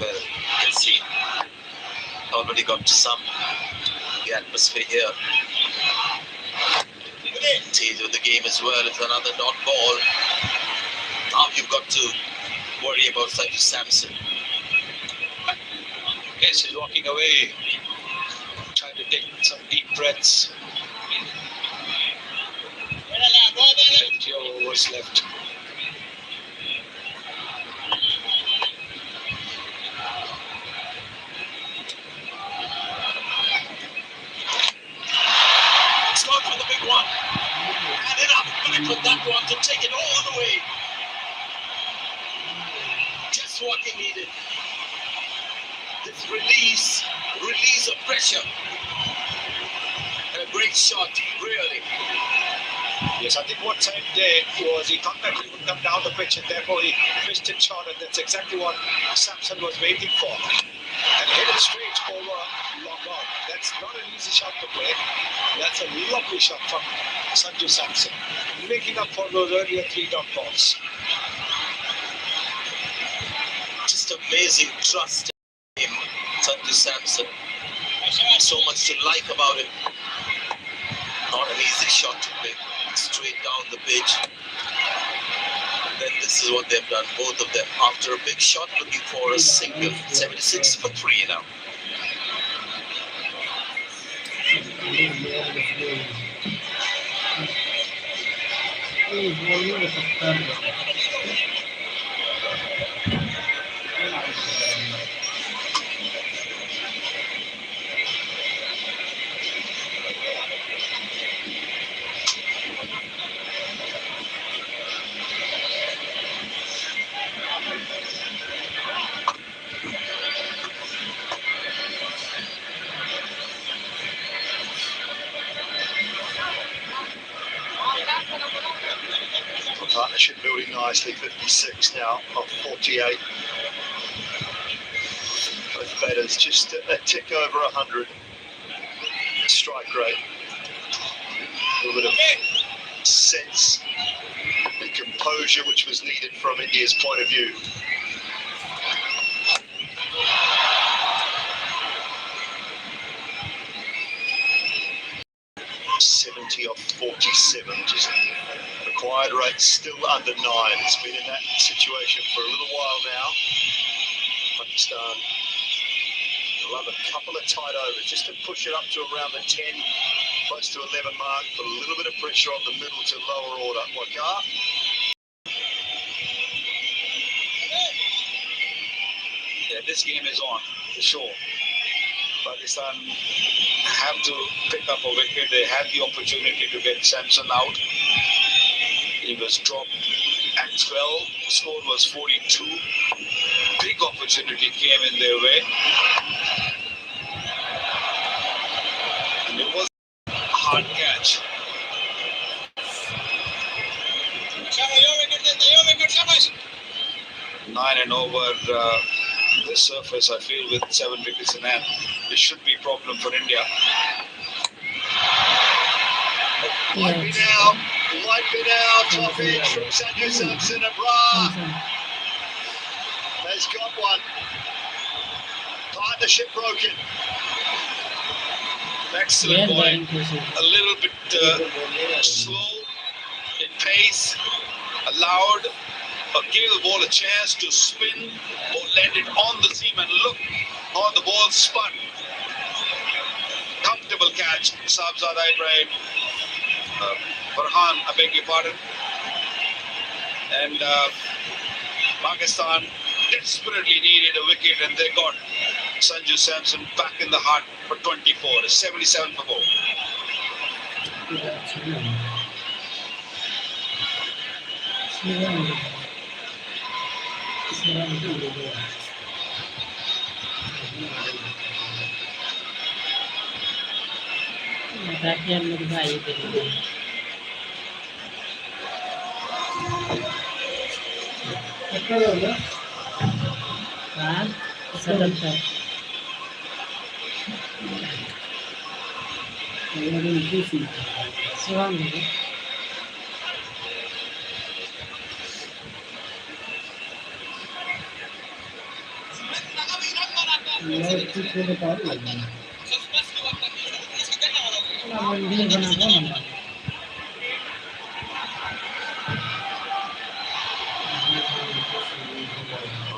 Well, you can see already got to some the atmosphere here. Stage of the game as well. It's another dot ball. Now you've got to worry about Sanju Samson. Yes, he's walking away, trying to take some deep breaths. Plenty of overs left. It's gone for the big one. And enough back with that one to take it all the way. Just what he needed. This release of pressure. And a great shot, really. Yes, I think what Saib did was he thought that he would come down the pitch and therefore he missed it short, and that's exactly what Samson was waiting for. And hit it straight over long on. That's not an easy shot to play. That's a lovely shot from Sanju Samson, making up for those earlier 3 dot balls. Just amazing trust in him, Sanju Samson. So much to like about it. Not an easy shot to play, straight down the pitch. And then this is what they've done, both of them. After a big shot, looking for a single. 76 for 3 now. Partnership building nicely, 56 now of 48. Both batters just a tick over 100. Strike rate. A little bit of sense and composure which was needed from India's point of view. Of 47, just required rate still under 9. It's been in that situation for a little while now. Pakistan will have a couple of tight overs just to push it up to around the 10, close to 11 mark, put a little bit of pressure on the middle to lower order. Waqar. Yeah, this game is on, for sure. Pakistan have to pick up a wicket. They had the opportunity to get Samson out. He was dropped at 12. The score was 42. Big opportunity came in their way. And it was a hard catch. 9 and over. The surface, I feel, with 7 wickets in hand, this should be a problem for India. Wipe it out, top edge from Sanju Samson. Abrar has got one. Partnership broken. Excellent bowling. A little bit slow in pace, allowed or gave the ball a chance to spin or land it on the seam, and look how the ball spun. Comfortable catch, Sahibzada Ibrahim. Farhan, I beg your pardon. And Pakistan desperately needed a wicket, and they got Sanju Samson back in the hunt for 24. It's 77 for 4.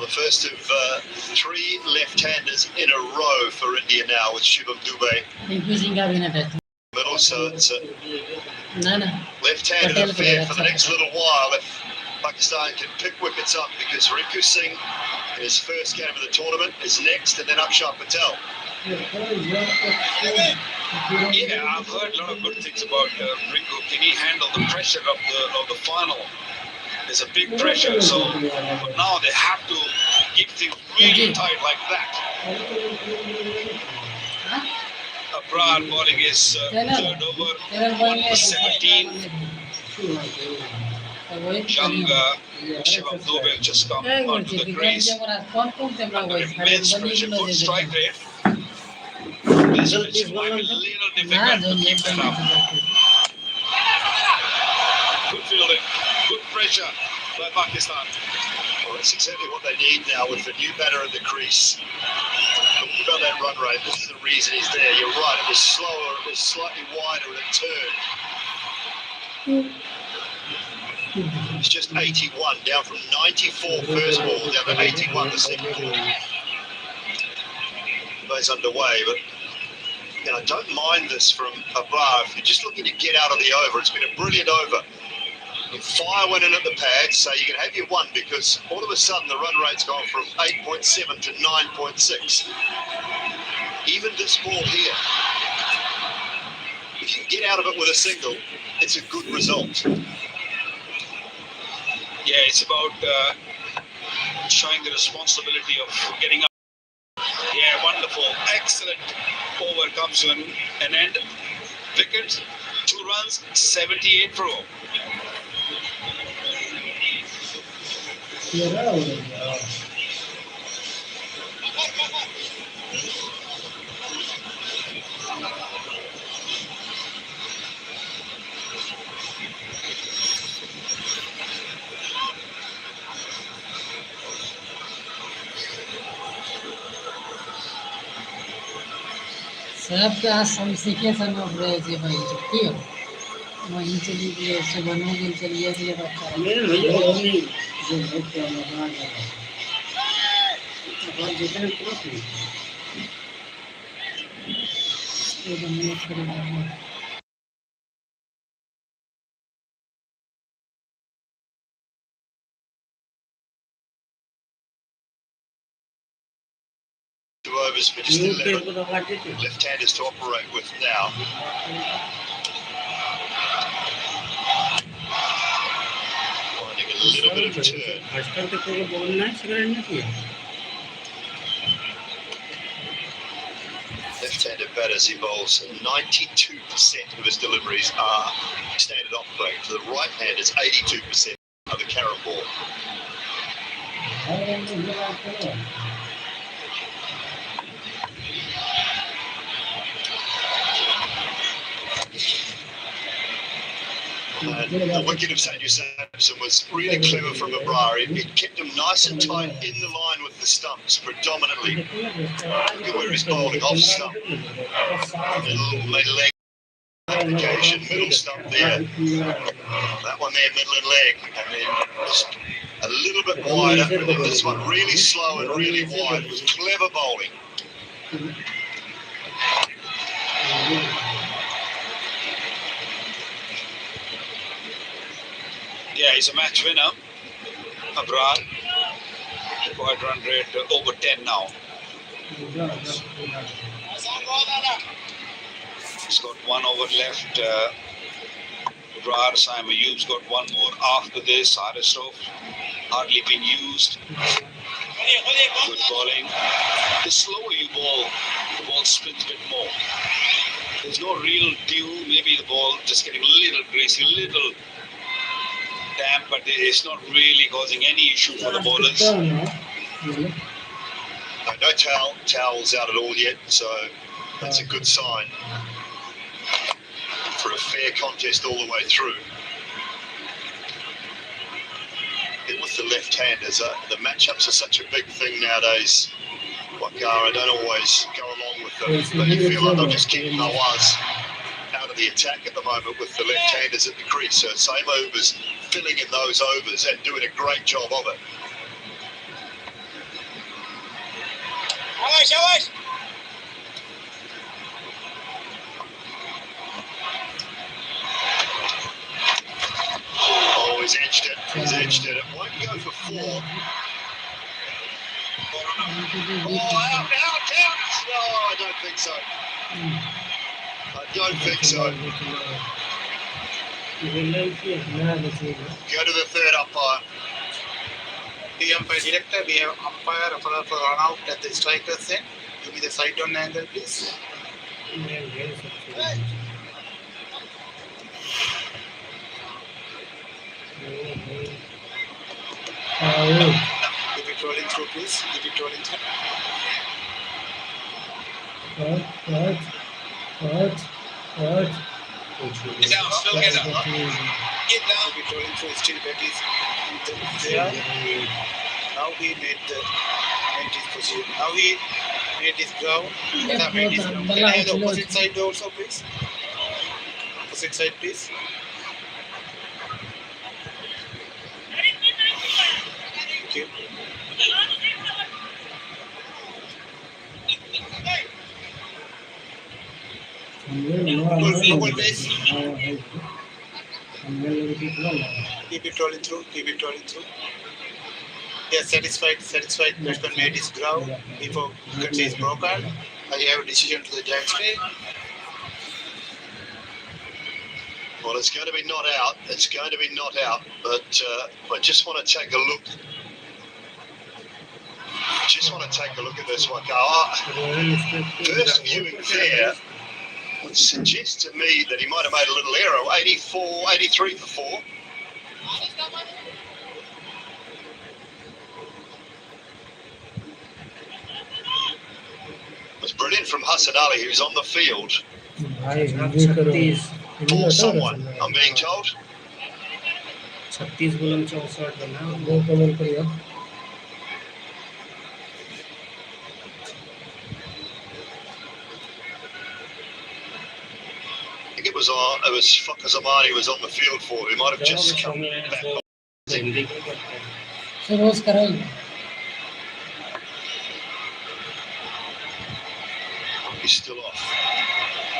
The first of 3 left-handers in a row for India now with Shivam Dube. Middle, so it's a left-handed affair for the next little while if Pakistan can pick wickets up, because Rinku Singh in his first game of the tournament is next, and then Akshar Patel. Yeah, I've heard a lot of good things about Rinku. Can he handle the pressure of the final? There's a big pressure, so but now they have to keep things really tight like that. Abrar bowling is third over, 1 for 17. Young Shivam Dube just come onto the crease. Under immense pressure for strike rate. This pitch might be a little difficult to keep that up. Good fielding, good pressure by Pakistan. Well, that's exactly what they need now with the new batter at the crease. Talking about that run rate, this is the reason he's there. You're right, it was slower, it was slightly wider and it turned. It's just 81, down from 94 first ball, down to 81 the second ball. It's underway, but don't mind this from Abrar. If you're just looking to get out of the over, it's been a brilliant over. Fire went in at the pad, so you can have your one, because all of a sudden the run rate's gone from 8.7 to 9.6. Even this ball here, if you can get out of it with a single, it's a good result. Yeah, it's about showing the responsibility of getting up. Yeah, wonderful. Excellent over comes to an end. Wicket, 2 runs, 78 for home. सबका हम सीखे सन अब रहे थे भाई क्यों वहीं चली गई से बनोगे चलिए ये बच्चा मेरे भैया और नहीं जो बहुत मजा आ और जितने पूरा ये बनने करेगा Overs for just 11 left-handers to operate with now. Finding a little bit of a turn. आजकल तो कोई बोलना है सिगरेट नहीं किया Left-handed batters, he bowls 92% of his deliveries are standard operate. For the right-handers, 82% of the carrot ball. The wicket of Sanju Samson was really clever from Abrar. It kept him nice and tight in the line with the stumps predominantly. Look at where he's bowling, off stump. Little leg application, middle stump there. That one there, middle and leg. And then just a little bit wider. And then this one really slow and really wide. It was clever bowling. Yeah, he's a match winner. Abrar. Required run rate over 10 now. He's got 1 over left. Abrar, Saim Ayub's got 1 more after this. Arisov hardly been used. Good bowling. The slower you bowl, the ball spins a bit more. There's no real dew. Maybe the ball just getting a little greasy, little damp, but it's not really causing any issue for the bowlers. No towels out at all yet, so that's a good sign for a fair contest all the way through. With the left-handers, the matchups are such a big thing nowadays. Wakara don't always go along with them, but you feel like they'll just keep Nawaz out of the attack at the moment with the left-handers at the crease. So same overs, filling in those overs and doing a great job of it. Oh, he's edged it. He's edged it. It won't go for 4. Oh, out. No, I don't think so. I don't think so. Go to the third umpire. The umpire director, we have umpire for run out at the striker's end. Give me the side on angle, please. through, please. Keep it rolling through. Get down, still get down. Get down. Keep it rolling through. Still bet is there. Now he made his position. Now he made his ground. Made his ground. Can I have the opposite side also, please? Opposite side, please. Thank you. Double base. Keep it rolling through. Keep it rolling through. Yes, satisfied. Batsman made his ground before wicket is broken. I have a decision to the judge. Well, it's going to be not out. It's going to be not out. But I just want to take a look. Just want to take a look at this one. First viewing there would suggest to me that he might have made a little error. 83 for 4. It was brilliant from Hassan Ali, who's on the field for someone, I'm being told. 36 बोलन 64 बना I think it was Fakhar Zaman he was on the field for. He might have just come back on. रोज करो He's still off.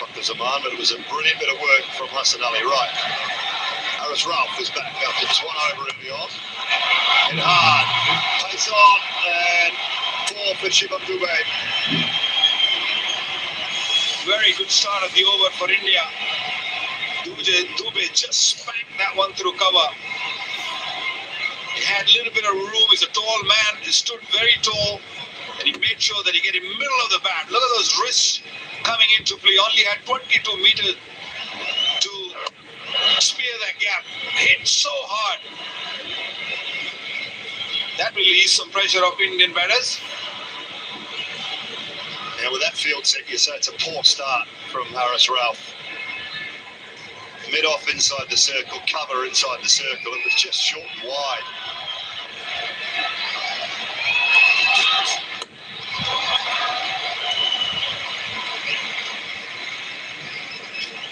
Fakhar Zaman, but it was a brilliant bit of work from Hassan Ali. Right. Haris Rauf is back after just one over in the off. And hard. Pace on and 4 for Shivam Dube. Very good start of the over for India. Dube just spanked that one through cover. He had a little bit of room. He's a tall man. He stood very tall. And he made sure that he get in the middle of the bat. Look at those wrists coming into play. Only had 22 meters to spear that gap. Hit so hard. That will ease some pressure off Indian batters. Now with that field set, you say it's a poor start from Haris Rauf. Mid off inside the circle, cover inside the circle. It was just short and wide.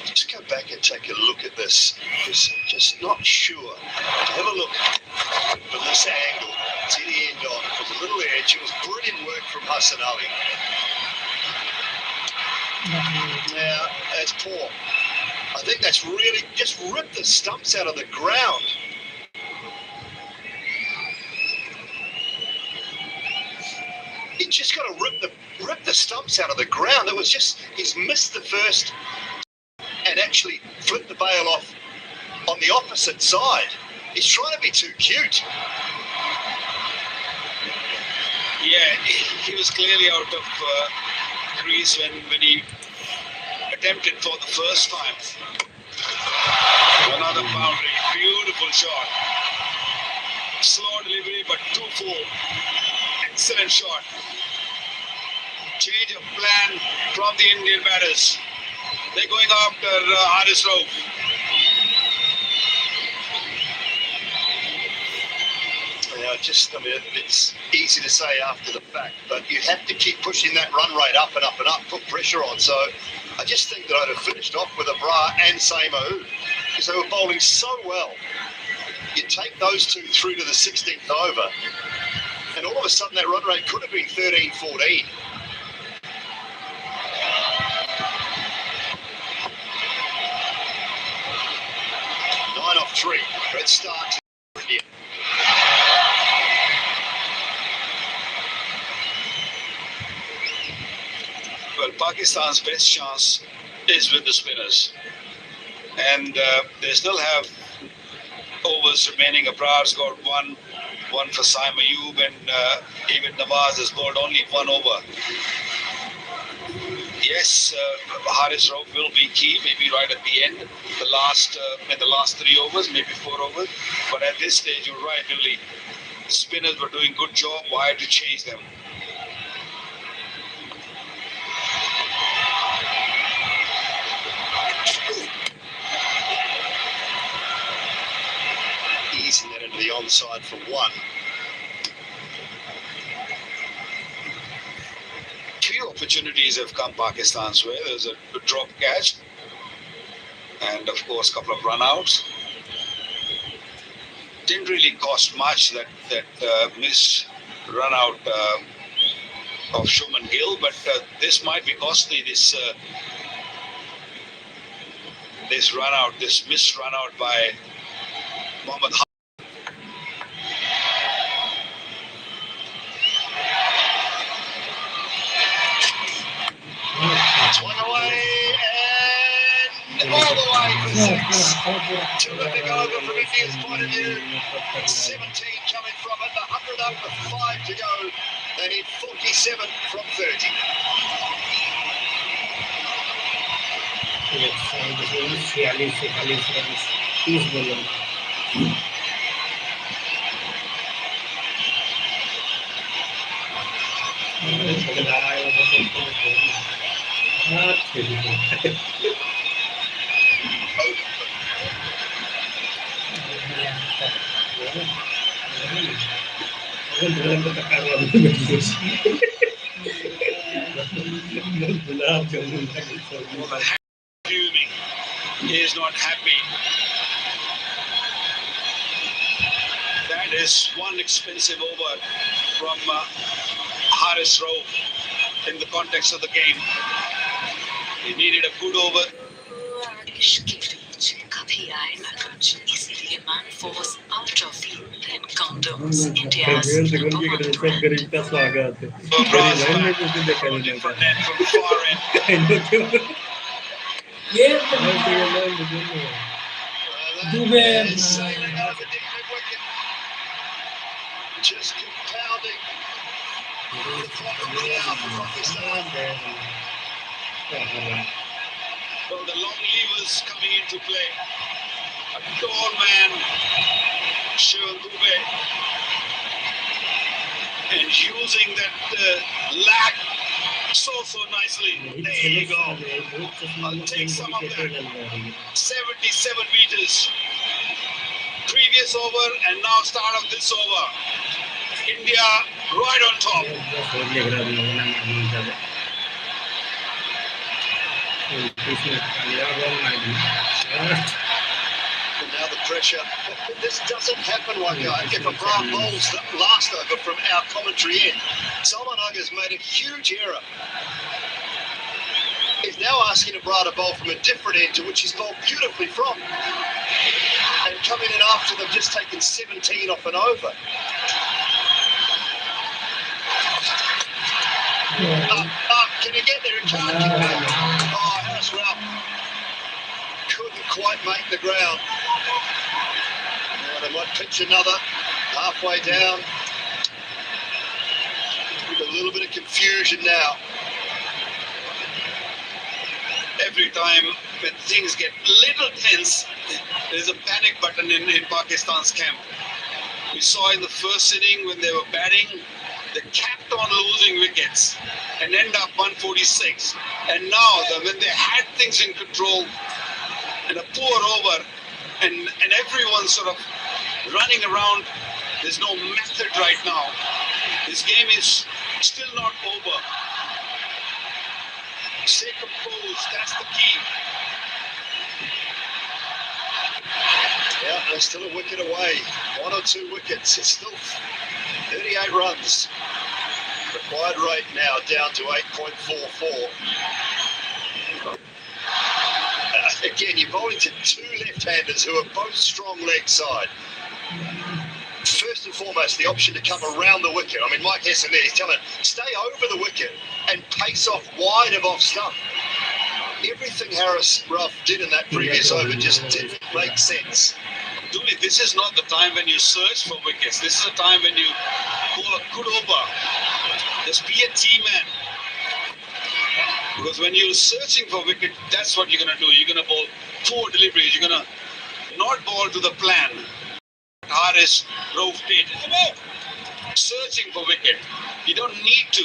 Just go back and take a look at this. Just not sure. Have a look from this angle. See the end on it. There's a little edge. It was brilliant work from Hassan Ali. Now, that's poor. I think that's really just ripped the stumps out of the ground. He just got to rip the stumps out of the ground. It was just, he's missed the first and actually flipped the bail off on the opposite side. He's trying to be too cute. Yeah, he was clearly out of crease when he attempted for the first time. Another boundary, beautiful shot. Slow delivery, but 2-4. Excellent shot. Change of plan from the Indian batters. They're going after Haris Rauf. It's easy to say after the fact, but you have to keep pushing that run rate up and up and up, put pressure on. So I just think that I'd have finished off with Abrar and Seymour because they were bowling so well. You take those two through to the 16th over, and all of a sudden that run rate could have been 13-14. Nine off 3. Great start to India. Well, Pakistan's best chance is with the spinners. And they still have overs remaining. Abrar's got one for Saim Ayub, and even Nawaz has bowled only 1 over. Yes, Haris Rauf will be key, maybe right at the end, in the last 3 overs, maybe 4 overs. But at this stage, you're right, really. spinners were doing good job. Why to change them? Easing that into the onside for one. Few opportunities have come Pakistan's way. There's a drop catch, and of course, a couple of run-outs. Didn't really cost much that miss run-out of Shubman Gill, but this might be costly. This run-out, this missed run-out by Mohammad. Swung away and all the way for six. Terrific over from India's point of view. 17 coming from it, 100 up with 5 to go. They need 47 from 30. Fuming. He is not happy. That is one expensive over from Haris Rauf in the context of the game. He needed a good over. इश्क के बीच कभी आए ना कुछ, इसलिए man force out of field and condoms India's number one brand. Different net from the far end. Sailing over Dickman wicket. Just compounding the problem now for Pakistan. Well, the long levers coming into play. A tall man, Shivam Dube, and using that lag so nicely. There you go. I'll take some of that. 77 meters. Previous over and now start of this over. India right on top. And now the pressure. This doesn't happen, Waka. If a Brahm bowls the last over from our commentary end, Salman Aghar's made a huge error. He's now asking Abrar to bowl from a different end to which he's bowled beautifully from. And coming in after they've just taken 17 off an over. Can you get there? He can't get there. Oh, Haris Rauf couldn't quite make the ground. Now they might pitch another halfway down. With a little bit of confusion now. Every time when things get little tense, there's a panic button in Pakistan's camp. We saw in the first inning when they were batting, they kept on losing wickets and end up 146. And now when they had things in control and a poor over and everyone's sort of running around, there's no method right now. This game is still not over. Stay composed, that's the key. Yeah, they're still a wicket away. 1 or 2 wickets. It's still 38 runs. Required rate now down to 8.44. Again, you're bowling to 2 left-handers who are both strong leg side. First and foremost, the option to come around the wicket. I mean, Mike Hesson there, he's telling stay over the wicket and pace off wide of off stump. Everything Haris Rauf did in that previous over just didn't make sense. Dooley, this is not the time when you search for wickets. This is the time when you go a good over. Just be a team man. Because when you're searching for wicket, that's what you're going to do. You're going to bowl poor deliveries. You're going to not bowl to the plan. Haris Rauf did. searching for wicket. You don't need to.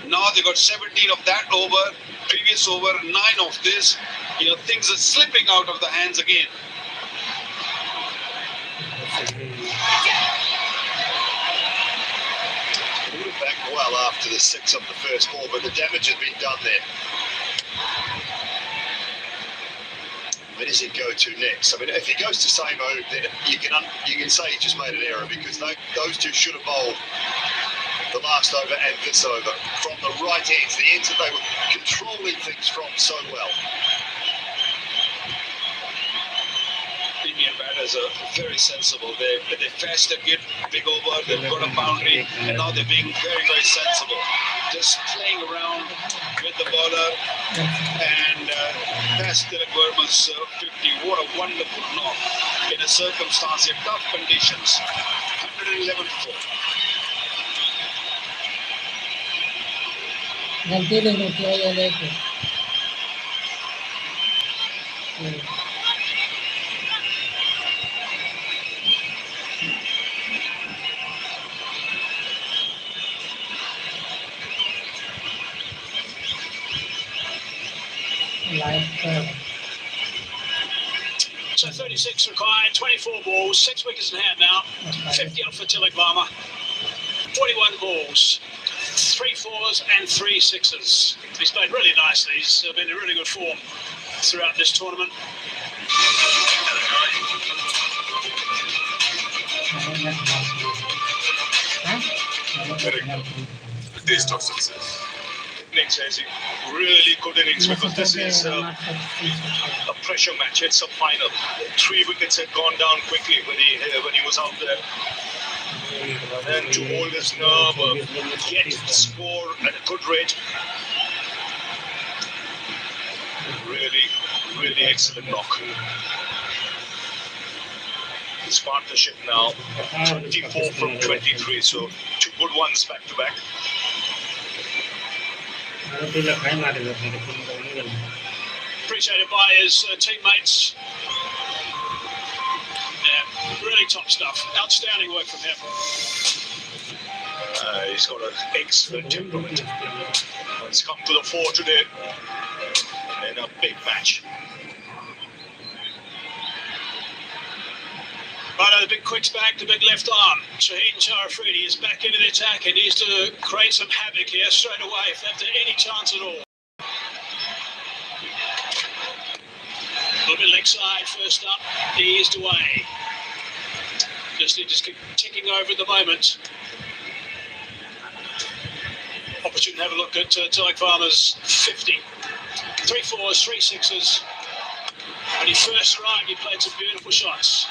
Now they got 17 of that over, previous over 9 of this. Things are slipping out of the hands again. Pulled it back well after the 6 of the first ball, but the damage had been done there. Where does he go to next? I mean, if he goes to Samo, then you can say he just made an error, because those two should have bowled the last over and this over from the right ends, the ends that they were controlling things from so well. Indian batters are very sensible. They fetched a big over, they've got a boundary, and now they're being very, very sensible. Just playing around with the bowler, and that's Tilak Verma's 50. What a wonderful knock in a circumstance, in tough conditions. 111 for 4. गलती नहीं होती है ये लेके So 36 required, 24 balls, 6 wickets in hand now. 50 up for Tilak Verma. 41 balls, 3 4s and 3 6s. He's played really nicely. He's been in really good form throughout this tournament. Taste of success. Innings, as really good innings, because this is a pressure match. It's a final. 3 wickets had gone down quickly when he was out there. And to hold his nerve, get the score at a good rate. Really, really excellent knock. His partnership now 24 from 23, so 2 good ones back to back. Appreciated by his teammates. Yeah, really top stuff. Outstanding work from him. He's got an excellent temperament. He's come to the fore today in a big match. Right, the big quicks back, the big left arm. Shaheen Shah Afridi is back into the attack and needs to create some havoc here straight away if they've any chance at all. A little bit leg side first up, eased away. Just keep ticking over at the moment. Opportunity to have a look at Tilak Verma's 50. 3 4s, 3 6s. When he first arrived, he played some beautiful shots.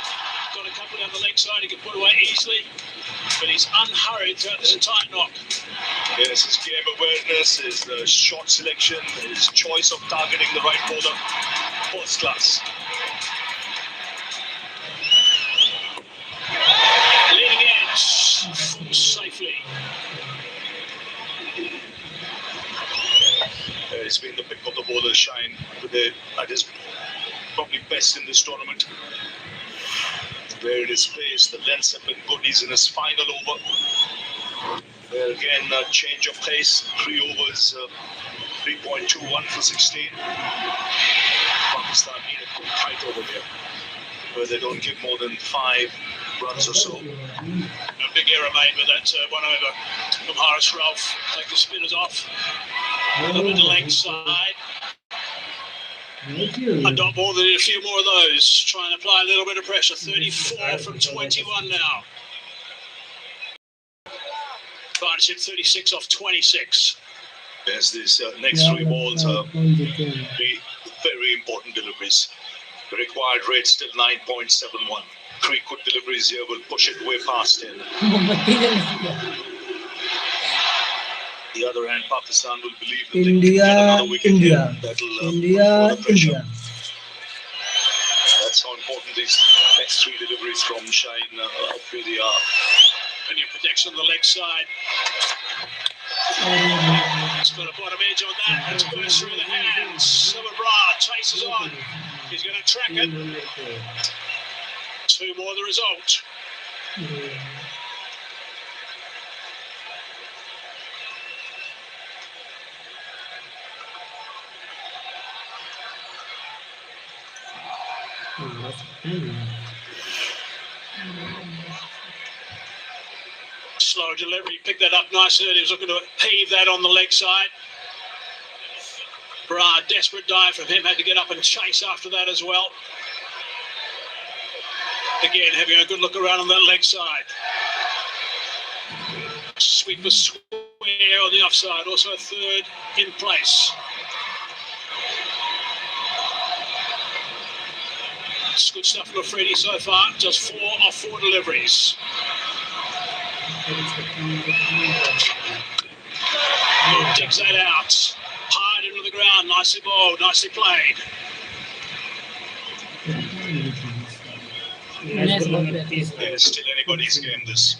Got a couple down the leg side he can put away easily, but he's unhurried throughout this entire knock. Yes, his game awareness, his shot selection, his choice of targeting the right bowler, first class. Leading edge, safely. It's been the pick of the bowler, Shine, today at his probably best in this tournament. Where it is placed, the lengths have been good. He's in his final over. There again, a change of pace. 3 overs, 3.21 for 16. Pakistan need a good fight over there, where they don't give more than 5 runs or so. A big error made with that 1 over from Haris Rauf. Take the spinners off. A little bit to the leg side. And Dot Ball, they need a few more of those. Trying to apply a little bit of pressure. 34 from 21 now. Partnership 36 off 26. Yes, these next 3 balls are 3 very important deliveries. The required rate still 9.71. 3 good deliveries here will push it way past 10. The other hand, Pakistan will believe that they can get another wicket here. India. That's how important these next 3 deliveries from Shaheen Afridi are. And your protection on the leg side. It's got a bottom edge on that. That's burst through the hands. Silverbra chases on. He's going to track it. 2 more the result. Slow delivery, picked that up nicely. He was looking to heave that on the leg side. Bra, desperate dive from him, had to get up and chase after that as well. Again, having a good look around on that leg side. Sweeper square on the offside, also a third in place. It's good stuff from Afridi so far, just 4 off 4 deliveries. Digs that out, hard into the ground, nicely bowled, nicely played. It's still anybody's game, this.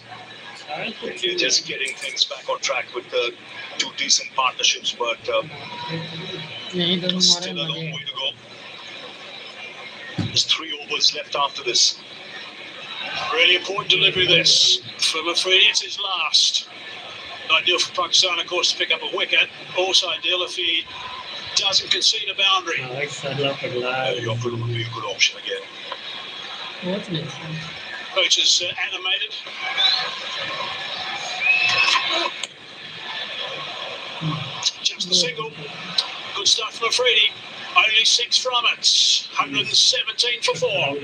They're just getting things back on track with the 2 decent partnerships, but still a long way to go. There's 3 overs left after this. Really important delivery this. From Afridi, it's his last. Ideal for Pakistan, of course, to pick up a wicket. Also ideal if he doesn't concede a boundary. Yorker would be a good option again. What's next? Coach is animated. Just the single. Good stuff from Afridi. Only 6 from it. 117 for 4.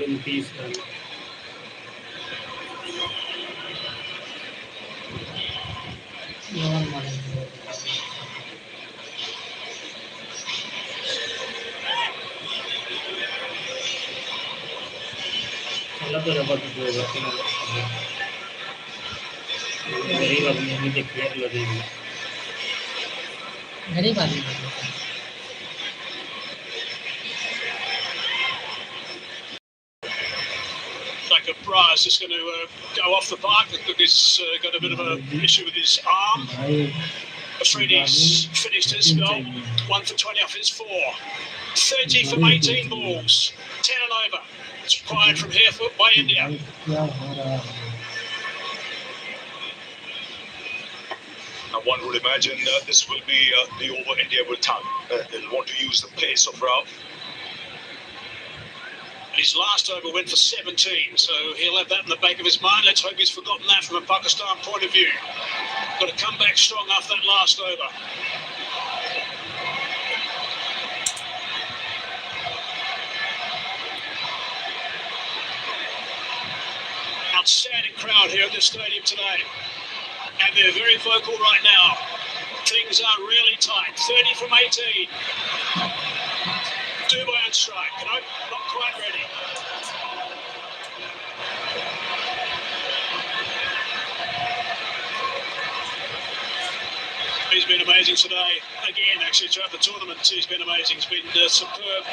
गरीब आदमी Like Bra is just going to go off the park. He's got a bit of an issue with his arm. Afridi's finished his spell. 1 for 20 off his 4. 30 from 18 balls. 10 and over. It's required from here by India. Now one would imagine this will be the over India will target. They'll want to use the pace of Rao. His last over went for 17, so he'll have that in the back of his mind. Let's hope he's forgotten that from a Pakistan point of view. Got to come back strong after that last over. Outstanding crowd here at this stadium today. And they're very vocal right now. Things are really tight. 30 from 18. Dubai on strike. No, not quite ready. He's been amazing today. Again, actually, throughout the tournament, he's been amazing. He's been superb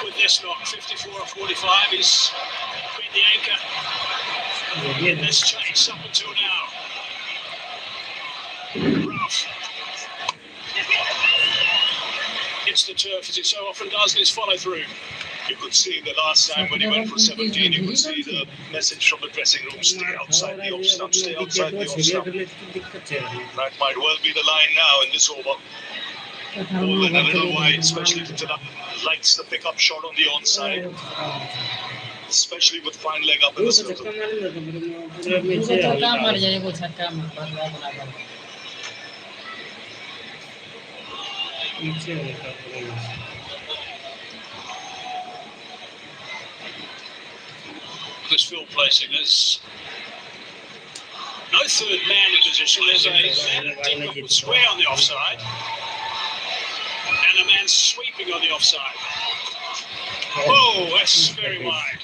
with this knock. 54 or 45. He's been the anchor in this chase up until now. Rough. Hits the turf as it so often does in his follow through. You could see the last time when he went for 17, you could see the message from the dressing room, stay outside the off stump, stay outside the off stump. That might well be the line now in this over. Bowling a little wide, especially if Tilak likes the pickup shot on the onside. Especially with fine leg up in the circle. This field placing, there's no third man in position. There's a man deep up with square on the offside and a man sweeping on the offside. Oh, that's very wide.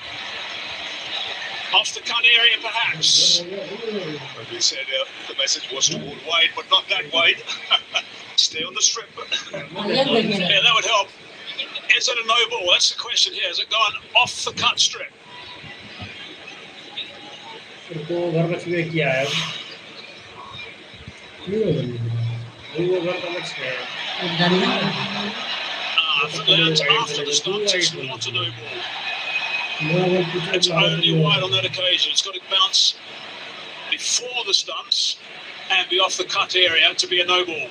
Off the cut area, perhaps. But we said the message was to hold wide, but not that wide. Stay on the strip. Yeah, that would help. Is it a no ball? That's the question here. Has it gone off the cut strip? If it lands after the stumps, it's not a no ball. It's only wide on that occasion. It's got to bounce before the stumps and be off the cut area to be a no ball.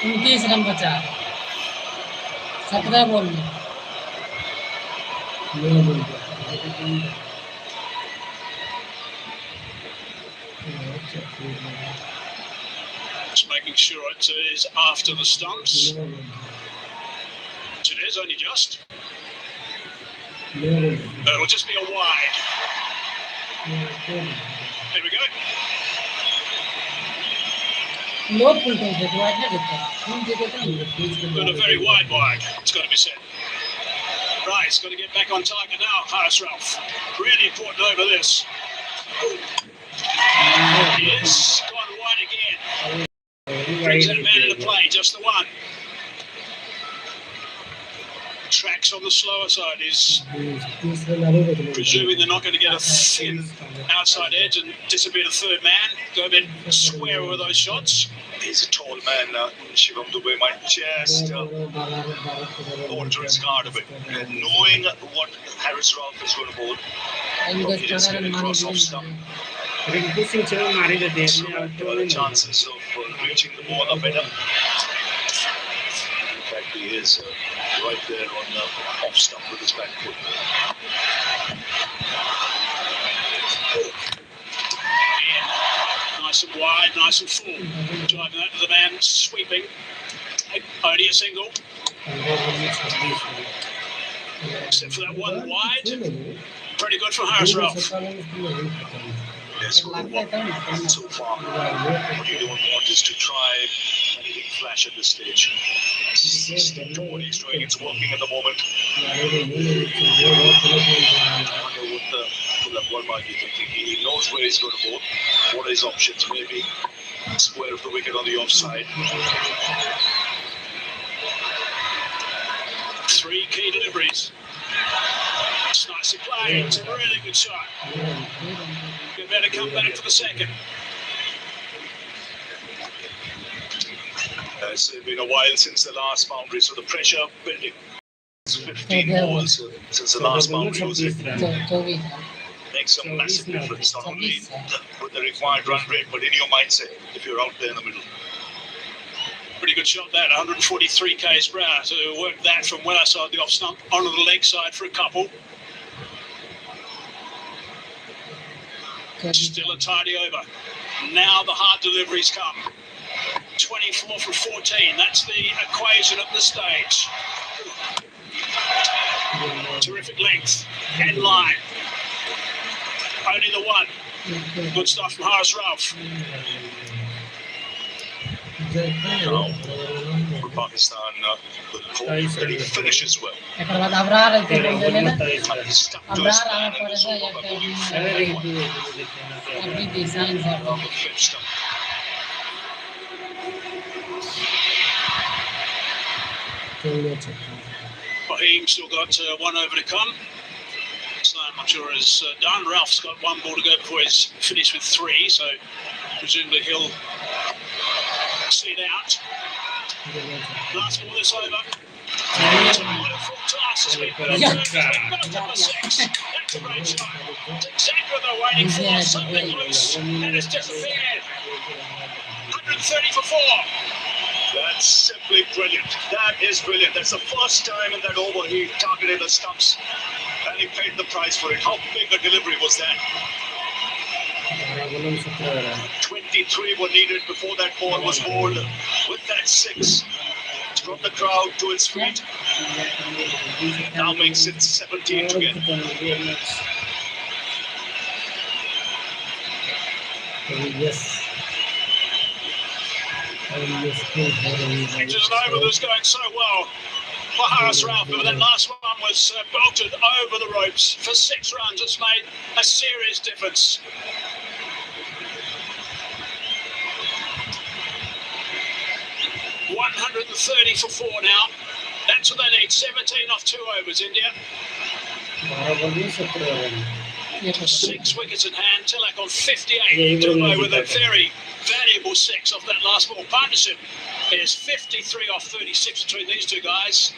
29 run बचा 17 ball में Just making sure it is after the stumps. It is only just. It'll just be a wide. There we go. लो पुल तो है तो ऐसा देता है But a very wide wide, it's got to be said. Right, it's got to get back on target now, Haris Ralph. Really important over this. Yes, gone wide again. Brings that man into play, just the one. Tracks on the slower side is presuming they're not going to get a thin outside edge and disappear the third man. Go a bit square with those shots. He's a tall man, Shivam Dubey might just alter his guard a bit. And knowing what Haris Ralph is going to bowl, he just get across off stump. The chances of reaching the ball are better. In fact, he is right there on the off stump with his back foot. Nice and wide, nice and full. Driving that to the man, sweeping. Only a single. Except for that one wide. Pretty good from Haris Ralph. Let's go one so far. What you don't want is to try anything flash at this stage. Stick to what he's doing, it's working at the moment. I wonder what the one might be thinking. He knows where he's going to bowl. What are his options? Maybe square of the wicket on the offside. 3 key deliveries. It's nicely played. It's a really good shot. You better come back for the second. It's been a while since the last boundary, so the pressure building. 15 balls since the last boundary was hit. Makes a massive difference, not only with the required run rate, but in your mindset if you're out there in the middle. Pretty good shot that, 143 k's per hour to work that from well outside the off stump onto the leg side for a couple. Still a tidy over. Now the hard deliveries come. 24 from 14, that's the equation at this stage. Terrific length, end line. Only the one. Good stuff from Haris Ralph. Now, for Pakistan, with the ball, and he finishes well. एकर बाद अबरार रहते बंदे ने ना And he's stuck to his Abrar आना plan and was पड़ेगा या over by अभी design है the fifth stump. Fahim still got one over to come. So I'm not sure is done. Ralph's got one ball to go before he's finished with 3, so presumably he'll see it out. Last ball this over. It's a wonderful toss. It's been put up for 6. That's a great shot. It's exactly what they're waiting for. Something loose, and it's disappeared. 130 for 4. That's simply brilliant. That is brilliant. That's the first time in that over he targeted the stumps and he paid the price for it. How big a delivery was that? 23 were needed before that ball was bowled. With that 6, it's brought the crowd to its feet. Now makes it 17 to get. Yes. Pitches an over that's going so well for Haris Ralph, but that last one was bolted over the ropes for 6 runs. It's made a serious difference. $130 for 4 now. That's what they need. 17 off 2 overs, India. 6 wickets in hand. Tilak on 58. Dubey with a very valuable 6 off that last ball. Partnership is 53 off 36 between these two guys.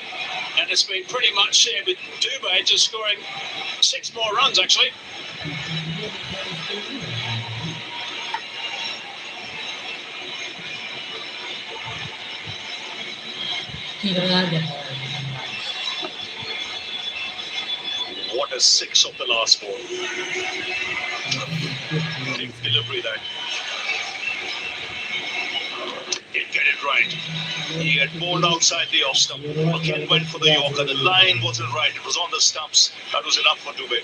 And it's been pretty much shared with Dubey just scoring 6 more runs, actually. got a 6 of the last ball. Big delivery that. Didn't get it right. He had bowled outside the off stump. Again went for the Yorker. The line wasn't right. It was on the stumps. That was enough for Dubey.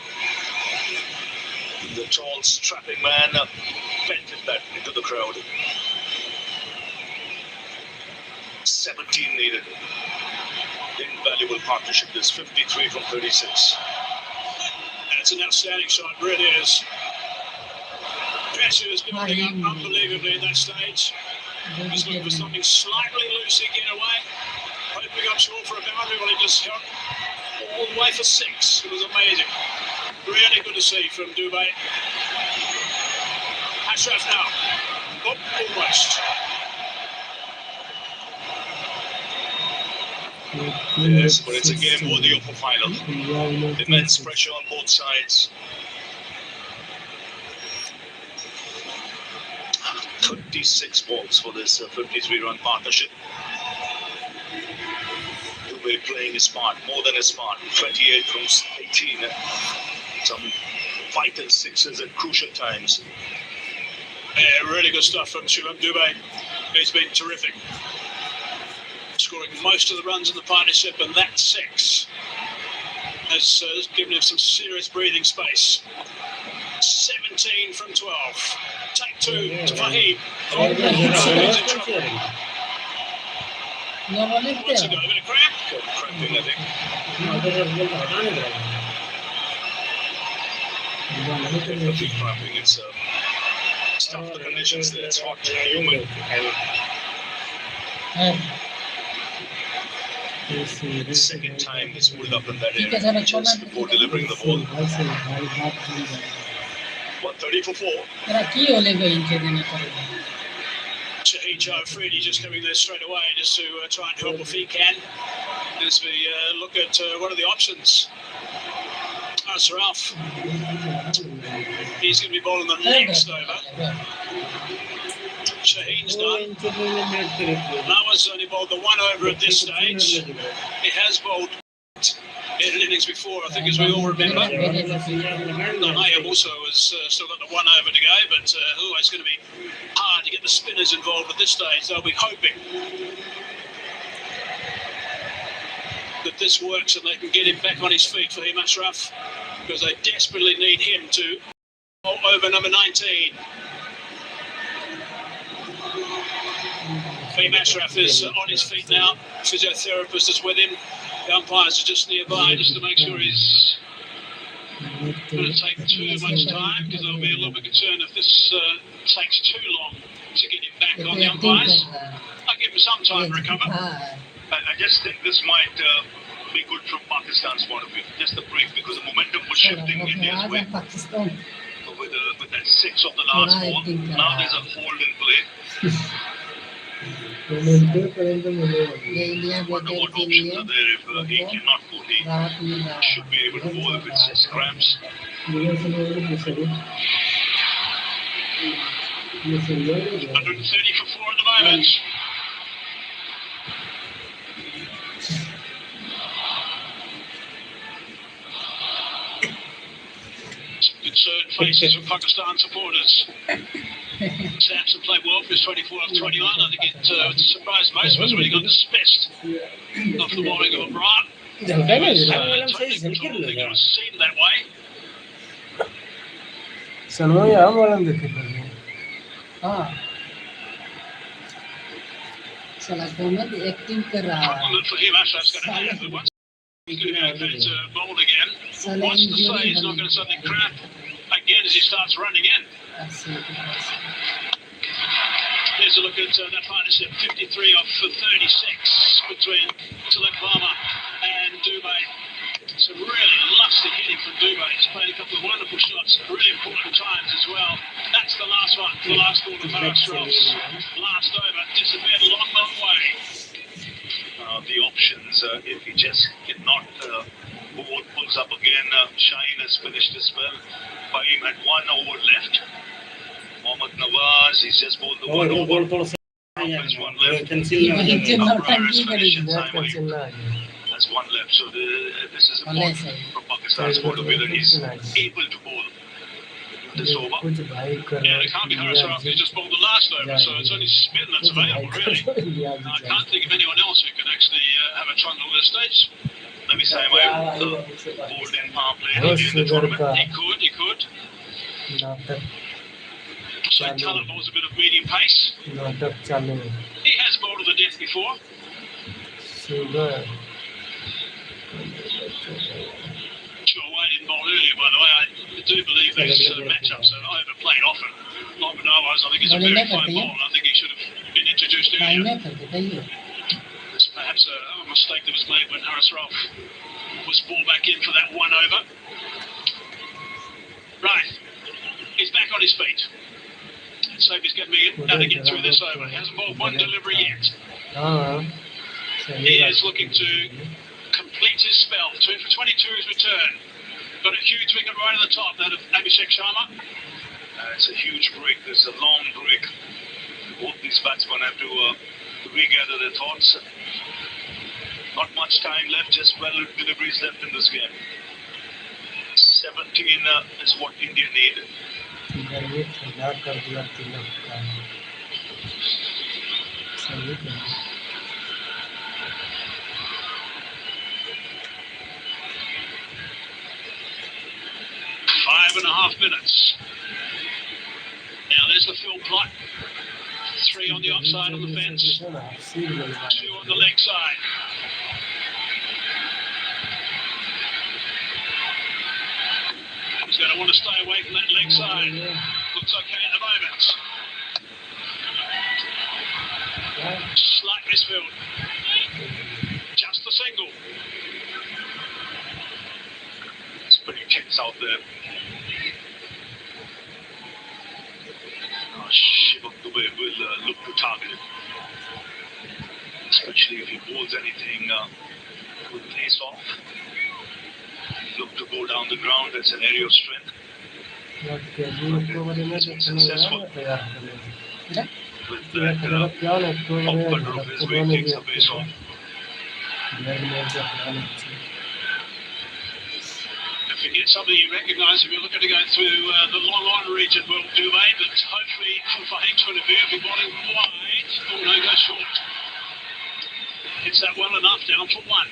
The tall, strapping man belted that into the crowd. 17 needed. Invaluable partnership. This 53 from 36. That's an outstanding shot. Really is. Pressure is building up unbelievably at that stage. He's looking for something slightly loose to get away. Hoping up short for a boundary. Well, he just shot all the way for 6. It was amazing. Really good to see from Dubey. Ashraf now. Oh, almost. Yes, but it's a game worthy of a final. Immense pressure on both sides. 36 balls for this 53-run partnership. Dubey playing his part, more than his part. 28 from 18. Some vital sixes at crucial times. Yeah, really good stuff from Shivam Dubey. He's been terrific. Scoring most of the runs in the partnership, and that 6 has given him some serious breathing space. 17 from 12. Take 2 to Fahim. No Wants to volunteer. go, a bit of cramp. Cramping, I think. Definitely cramping. It's tough, the conditions there. It's hot, humid. The second time he's pulled up in that area just before delivering the ball. 130 for 4. Shahid Jafridi just coming there straight away just to try and help if he can. As we look at one of the options. Ashraf. He's going to be bowling the next over. Shaheen's done. Nawaz only bowled the 1 over at this stage. He has bowled in innings before, I think, as we all remember. Nahayam also has still got the 1 over to go, but it's going to be hard to get the spinners involved at this stage. They'll be hoping that this works and they can get him back on his feet for him, Ashraf, because they desperately need him to bowl over number 19. Fahim Ashraf is on his feet now. Physiotherapist is with him. The umpires are just nearby just to make sure he's going to take too much time, because they'll be a little bit concerned if this takes too long to get him back on the umpires. I'll give him some time to recover. I just think this might be good from Pakistan's point of view. Just the break, because the momentum was shifting India's way with that 6 of the last ball. Now there's a hold in play. Wonder what options are there if he cannot pull. He should be able to bowl if it's cramps. 130 for 4 at the moment. Concerned faces from Pakistan supporters. Samson played well for his 24 off 21. I think it surprised most of us when he got dismissed off the bowling of O'Brien. I don't think it was seen that way. Acting कर रहा है Good for him. Ashraf's going to have it once. He's going to have it bowled again. Wants to say he's not going to suddenly cramp again as he starts running in. Here's a look at that partnership. 53 off for 36 between Tilak Varma and Dubey. Some really lusty hitting from Dubey. He's played a couple of wonderful shots, really important times as well. That's the last one, the last ball of Ashraf's last over. Disappeared a long, long way. The options, if he just cannot bowl, pulls up again. Shaheen has finished his spell. Fahim had 1 over left. Mohammad Nawaz, he's just bowled the 1 over. There's 1 left. Abrar has finished in time. has one left. So this is important from Pakistan's point of view that he's able to bowl this over. कुछ भाई कर Yeah, it can't be Haris Rauf. He just bowled the last over, so it's only spin that's available, really. I can't think of anyone else who can actually have a trundle at this stage. Let me say, bowled in power play in the tournament. He could. नाटक So Talent bowls a bit of medium pace. नाटक चालू है He has bowled to the death before. Sugar Sure, Wayne didn't bowl earlier, by the way. I do believe these matchups are overplayed often. Like Manowas, I think he's a very fine bowler. I think he should have been introduced time earlier. में करके चाहिए It's perhaps a mistake that was made when Haris Rauf was brought back in for that one over. Right, he's back on his feet. Let's hope he's going to get through this over. He hasn't bowled one delivery yet. हाँ He सही is looking to complete his spell. 2 for 22 his return. Got a huge wicket right at the top, that of Abhishek Sharma. It's a huge break. There's a long break. Both these batsmen have to regather their thoughts. Not much time left, just 12 deliveries left in this game. 17 is what India need. गर्मी ठंडा कर दिया तिलक का सही है 5.5 minutes. Now there's the field plot. 3 on the offside on the fence. 2 on the leg side. He's going to want to stay away from that leg side. Looks okay at the moment. Slight misfield. Just the single. It's pretty tense out there. Shivam Dube will look to target it. Especially if he bowls anything with pace off. Look to go down the ground, that's an area of strength. It's been successful. With that upcutter of his weight takes a pace off. If you get something you recognise, if you're looking to go through the long on region, we'll do that. But hopefully, from Fahim's point of view, if you're bowling wide, oh no, go short. Hits that well enough, down for 1.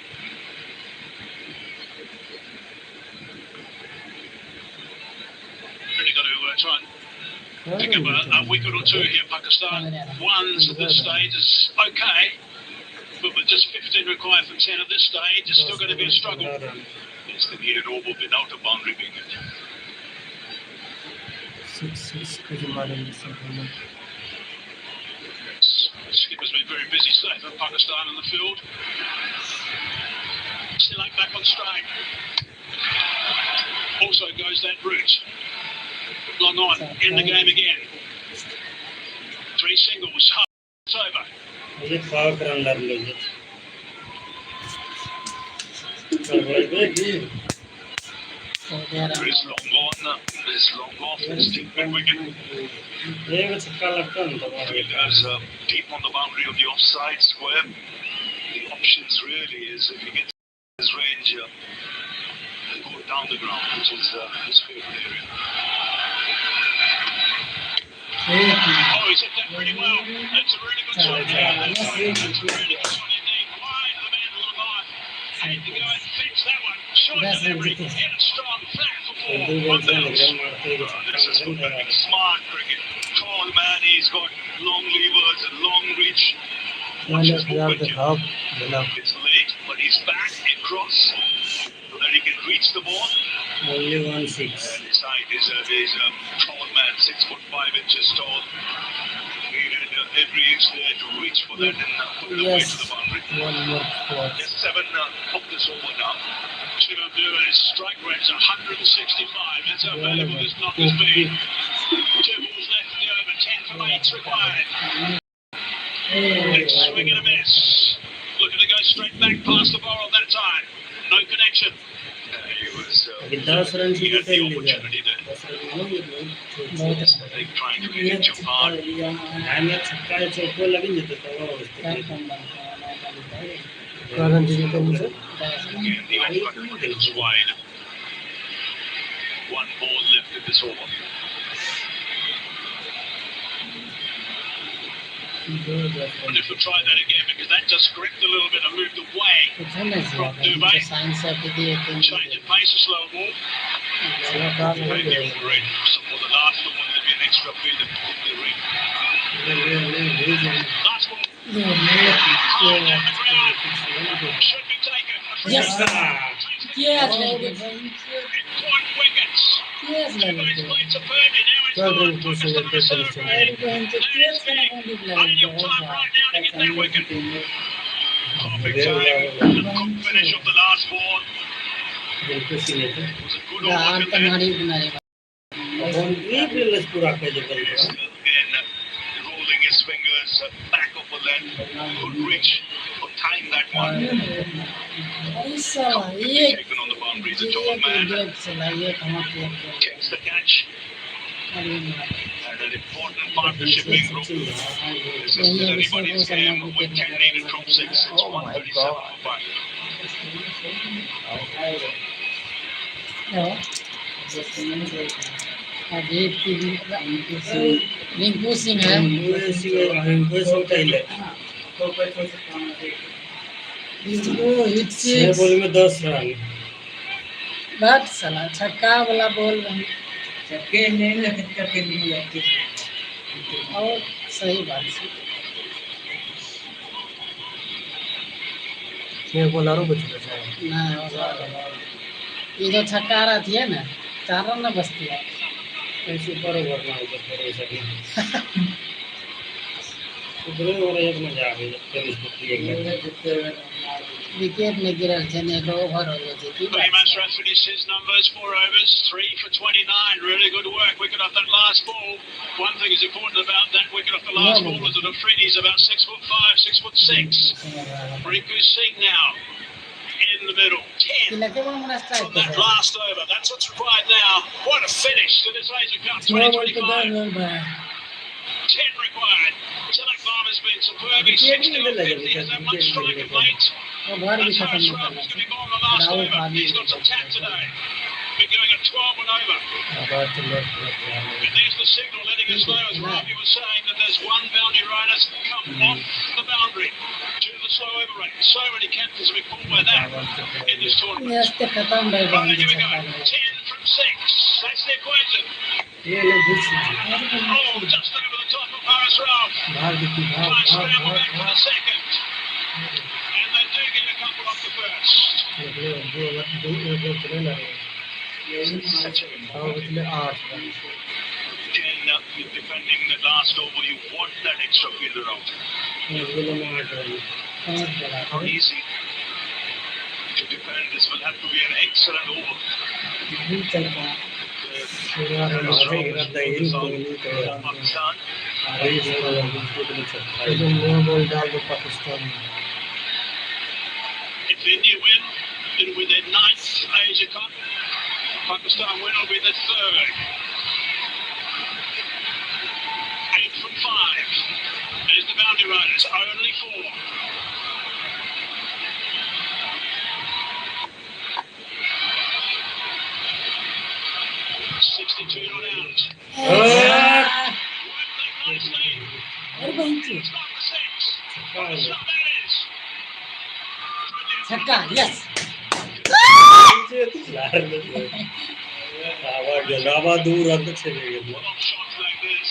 Really got to try and pick up a wicket or 2 here, Pakistan. 1s at this stage is okay, but with just 15 required from 10 at this stage, it's still going to be a struggle. It's the needed over without a boundary wicket. 6 Skipper's been very busy today for Pakistan in the field. Still back on strike. Also goes that route. Long on, in the game again. 3 singles, it's over. ये power कर अंदर ले गए There is long on, there's long off, there's deep mid wicket. एक छक्का लगता है तो Fielders deep on the boundary of the offside square. The options really is if he gets his range, go down the ground, which is his favourite area. Oh, he's hit that pretty well. That's a really good shot. That's a really good shot indeed. Wide of the man long on. Had to go and fetch that one. Short delivery. Hit it strong, flat for 4. One bounce. This is perfect. Smart cricket. Tall man. He's got long levers and long reach. Watch his movement here. It's late, but he's back across so that he can reach the ball. only 1-6 And his height is a tall man, 6'5" tall. He had every inch there to reach for that and put it away to the boundary. one more spot Just 7 up this over now. Shivam Dube's strike rate's 165. That's how valuable this knock has been. 2 balls left in the over, 10 for 8's required. Next swing and a miss. Looking to go straight back past the barrel that time. No connection. He was अभी 10 run he से had the खेल लिया opportunity there. 10 run हो गए बहुत They're trying to hit you hard. Time में छक्का चौको लगी जते तो क्या कम बनता है कारण जी तो मुझे Again, the off-cut goes wide. One ball left in this over. And if we try that again, because that just gripped a little bit and moved away. Science से भी दिए थे Change of pace, a slow ball. Maybe in the ring. Or the last one will be an extra field in the ring. Last ball. Should be taken. Yes. Yes, Important wickets. yes, Two base plates are burning. Now it's time for the celebrating. Ideal time right now to get that wicket. Perfect time. Finish of the last ball. बिल्कुल सही है It was a good हाँ over तो there. हमारी किनारे boundary place पूरा पे जो कर रहा Again, rolling his fingers back of the length. Good reach. Could time that one. ऐसा ये Taken on the boundaries. A tall man. चला ये कहाँ पे Gets the catch. And an important partnership being broken. This is still anybody's game with 10 needed from 6. It's 137 for 5. अभी रिंकू सिंह है इनको सोता ही ले रिंकू हिट 6 सिक्स बॉल में 10 रन बट साला छक्का वाला बॉल नहीं और सही बात है 6 बॉलरों को चला ना ये जो छक्का आ रहा थी है ना 4 रन में बचती है ऐसे बरोबर ना हो पर ऐसा भी उधर और एक मजा आ गई फिर इसको एक विकेट में गिरल थे ने ओवर हो गई थी Bayman Strath finished his numbers, 4 overs, 3 for 29. Really good work. Wicket off that last ball. One thing is important about that wicket off the last ball is that Afridi's about 6'5", 6'6". Rinku Singh now in the middle. 10 लगे वो हमारा from strike that last over. That's what's required now. What a finish to this Asia Cup 2025. 10 required. Tilak Farmer's been superb. He's 60 or 50. Has that much strike of late. वो बाहर भी That's खत्म Harris नहीं Ralph करना is going to be gone on the last Rahul over. Pandey He's got some tap today. We're doing a 12 and over. And there's the signal letting us know, as Ravi was saying, that there's one boundary rider come off the boundary to the slow over rate. So many captains have been called by that in this tournament. ये अस्ते खत्म रह Right, गए here we go. 10 from 6. That's the equation. ये लोग घुस Oh, just over the top of Harris Ralph. बाहर की Try and scramble back for the second. And they do get a couple off the first. Again, with defending the last over, you want that extra fielder out. Not easy to defend. This will have to be an excellent over. Pakistan. If India win, it'll be their 9th Asia Cup. Pakistan win will be their 3rd. 8 from 5. There's the boundary riders, only 4. $62 not out. Nicely. और वहीं से It's not the 6. So that is. छक्का yes जनाबा दूर रख चले गए Long shots like this.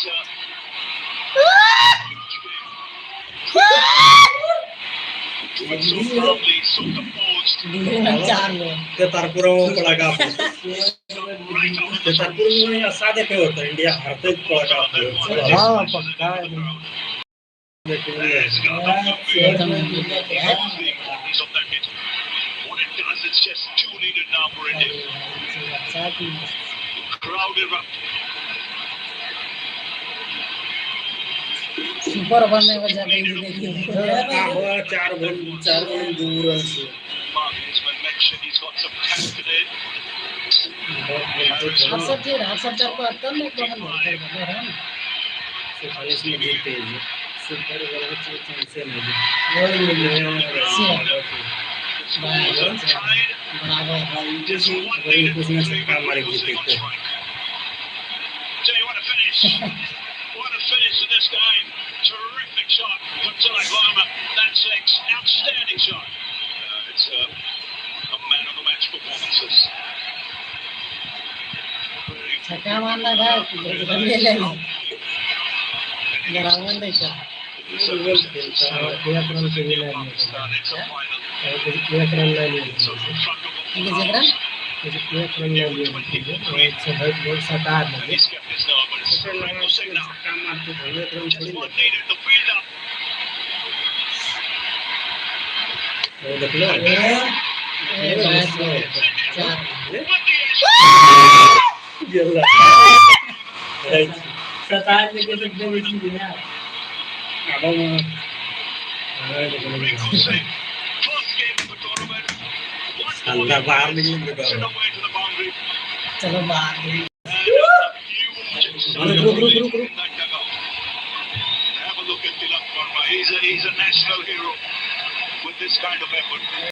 It's so firmly sort of paused. 4 ball ते तारपुरा में पड़ा का Right over ते the top. तारपुर में सादे पे होता है इंडिया हारते पड़ा का हाँ पक्का है There's got the importance of that hit. What it does, it's just too needed now for India. Crowd erupt. Super one में वजह कहीं देखिए 4 बॉल 2 रन से Martin's been mentioned, he's got some tap today. Harshad चार को आता नहीं तो हम है ना 40 में जीते हैं सुपर बॉल से नहीं Scores are tied. बराबर Just one अगर lead एक उसने to छक्का मारे Liverpool जीते on strike. Tell you what a finish. What a finish to this game. Terrific shot from Tariq Lama. That's six. Outstanding shot. It's a man of the match performances. Very छक्का मारना था ले ले बराबर नहीं था एक रन के भी लाइन में Pakistan. It's a final. एक रन लाइन में So from front of ये the जगह एक रन लाइन में एक से बहुत बहुत सतार and लगे he's kept his nerve, but it's a triple signal. छक्का मारते थे एक रन Just थोड़ी one लगता needed. The fielder. वो देख लो मैच चार सतार में के सकते हैं इसमें बिना Rico Singh. First game of the tournament. One अंदर बाहर निकल sent away to the boundary. चलो बाहर And a huge रुक रुक रुक रुक in that dugout. Have a look at Tilak Verma. He's a national hero with this kind of effort.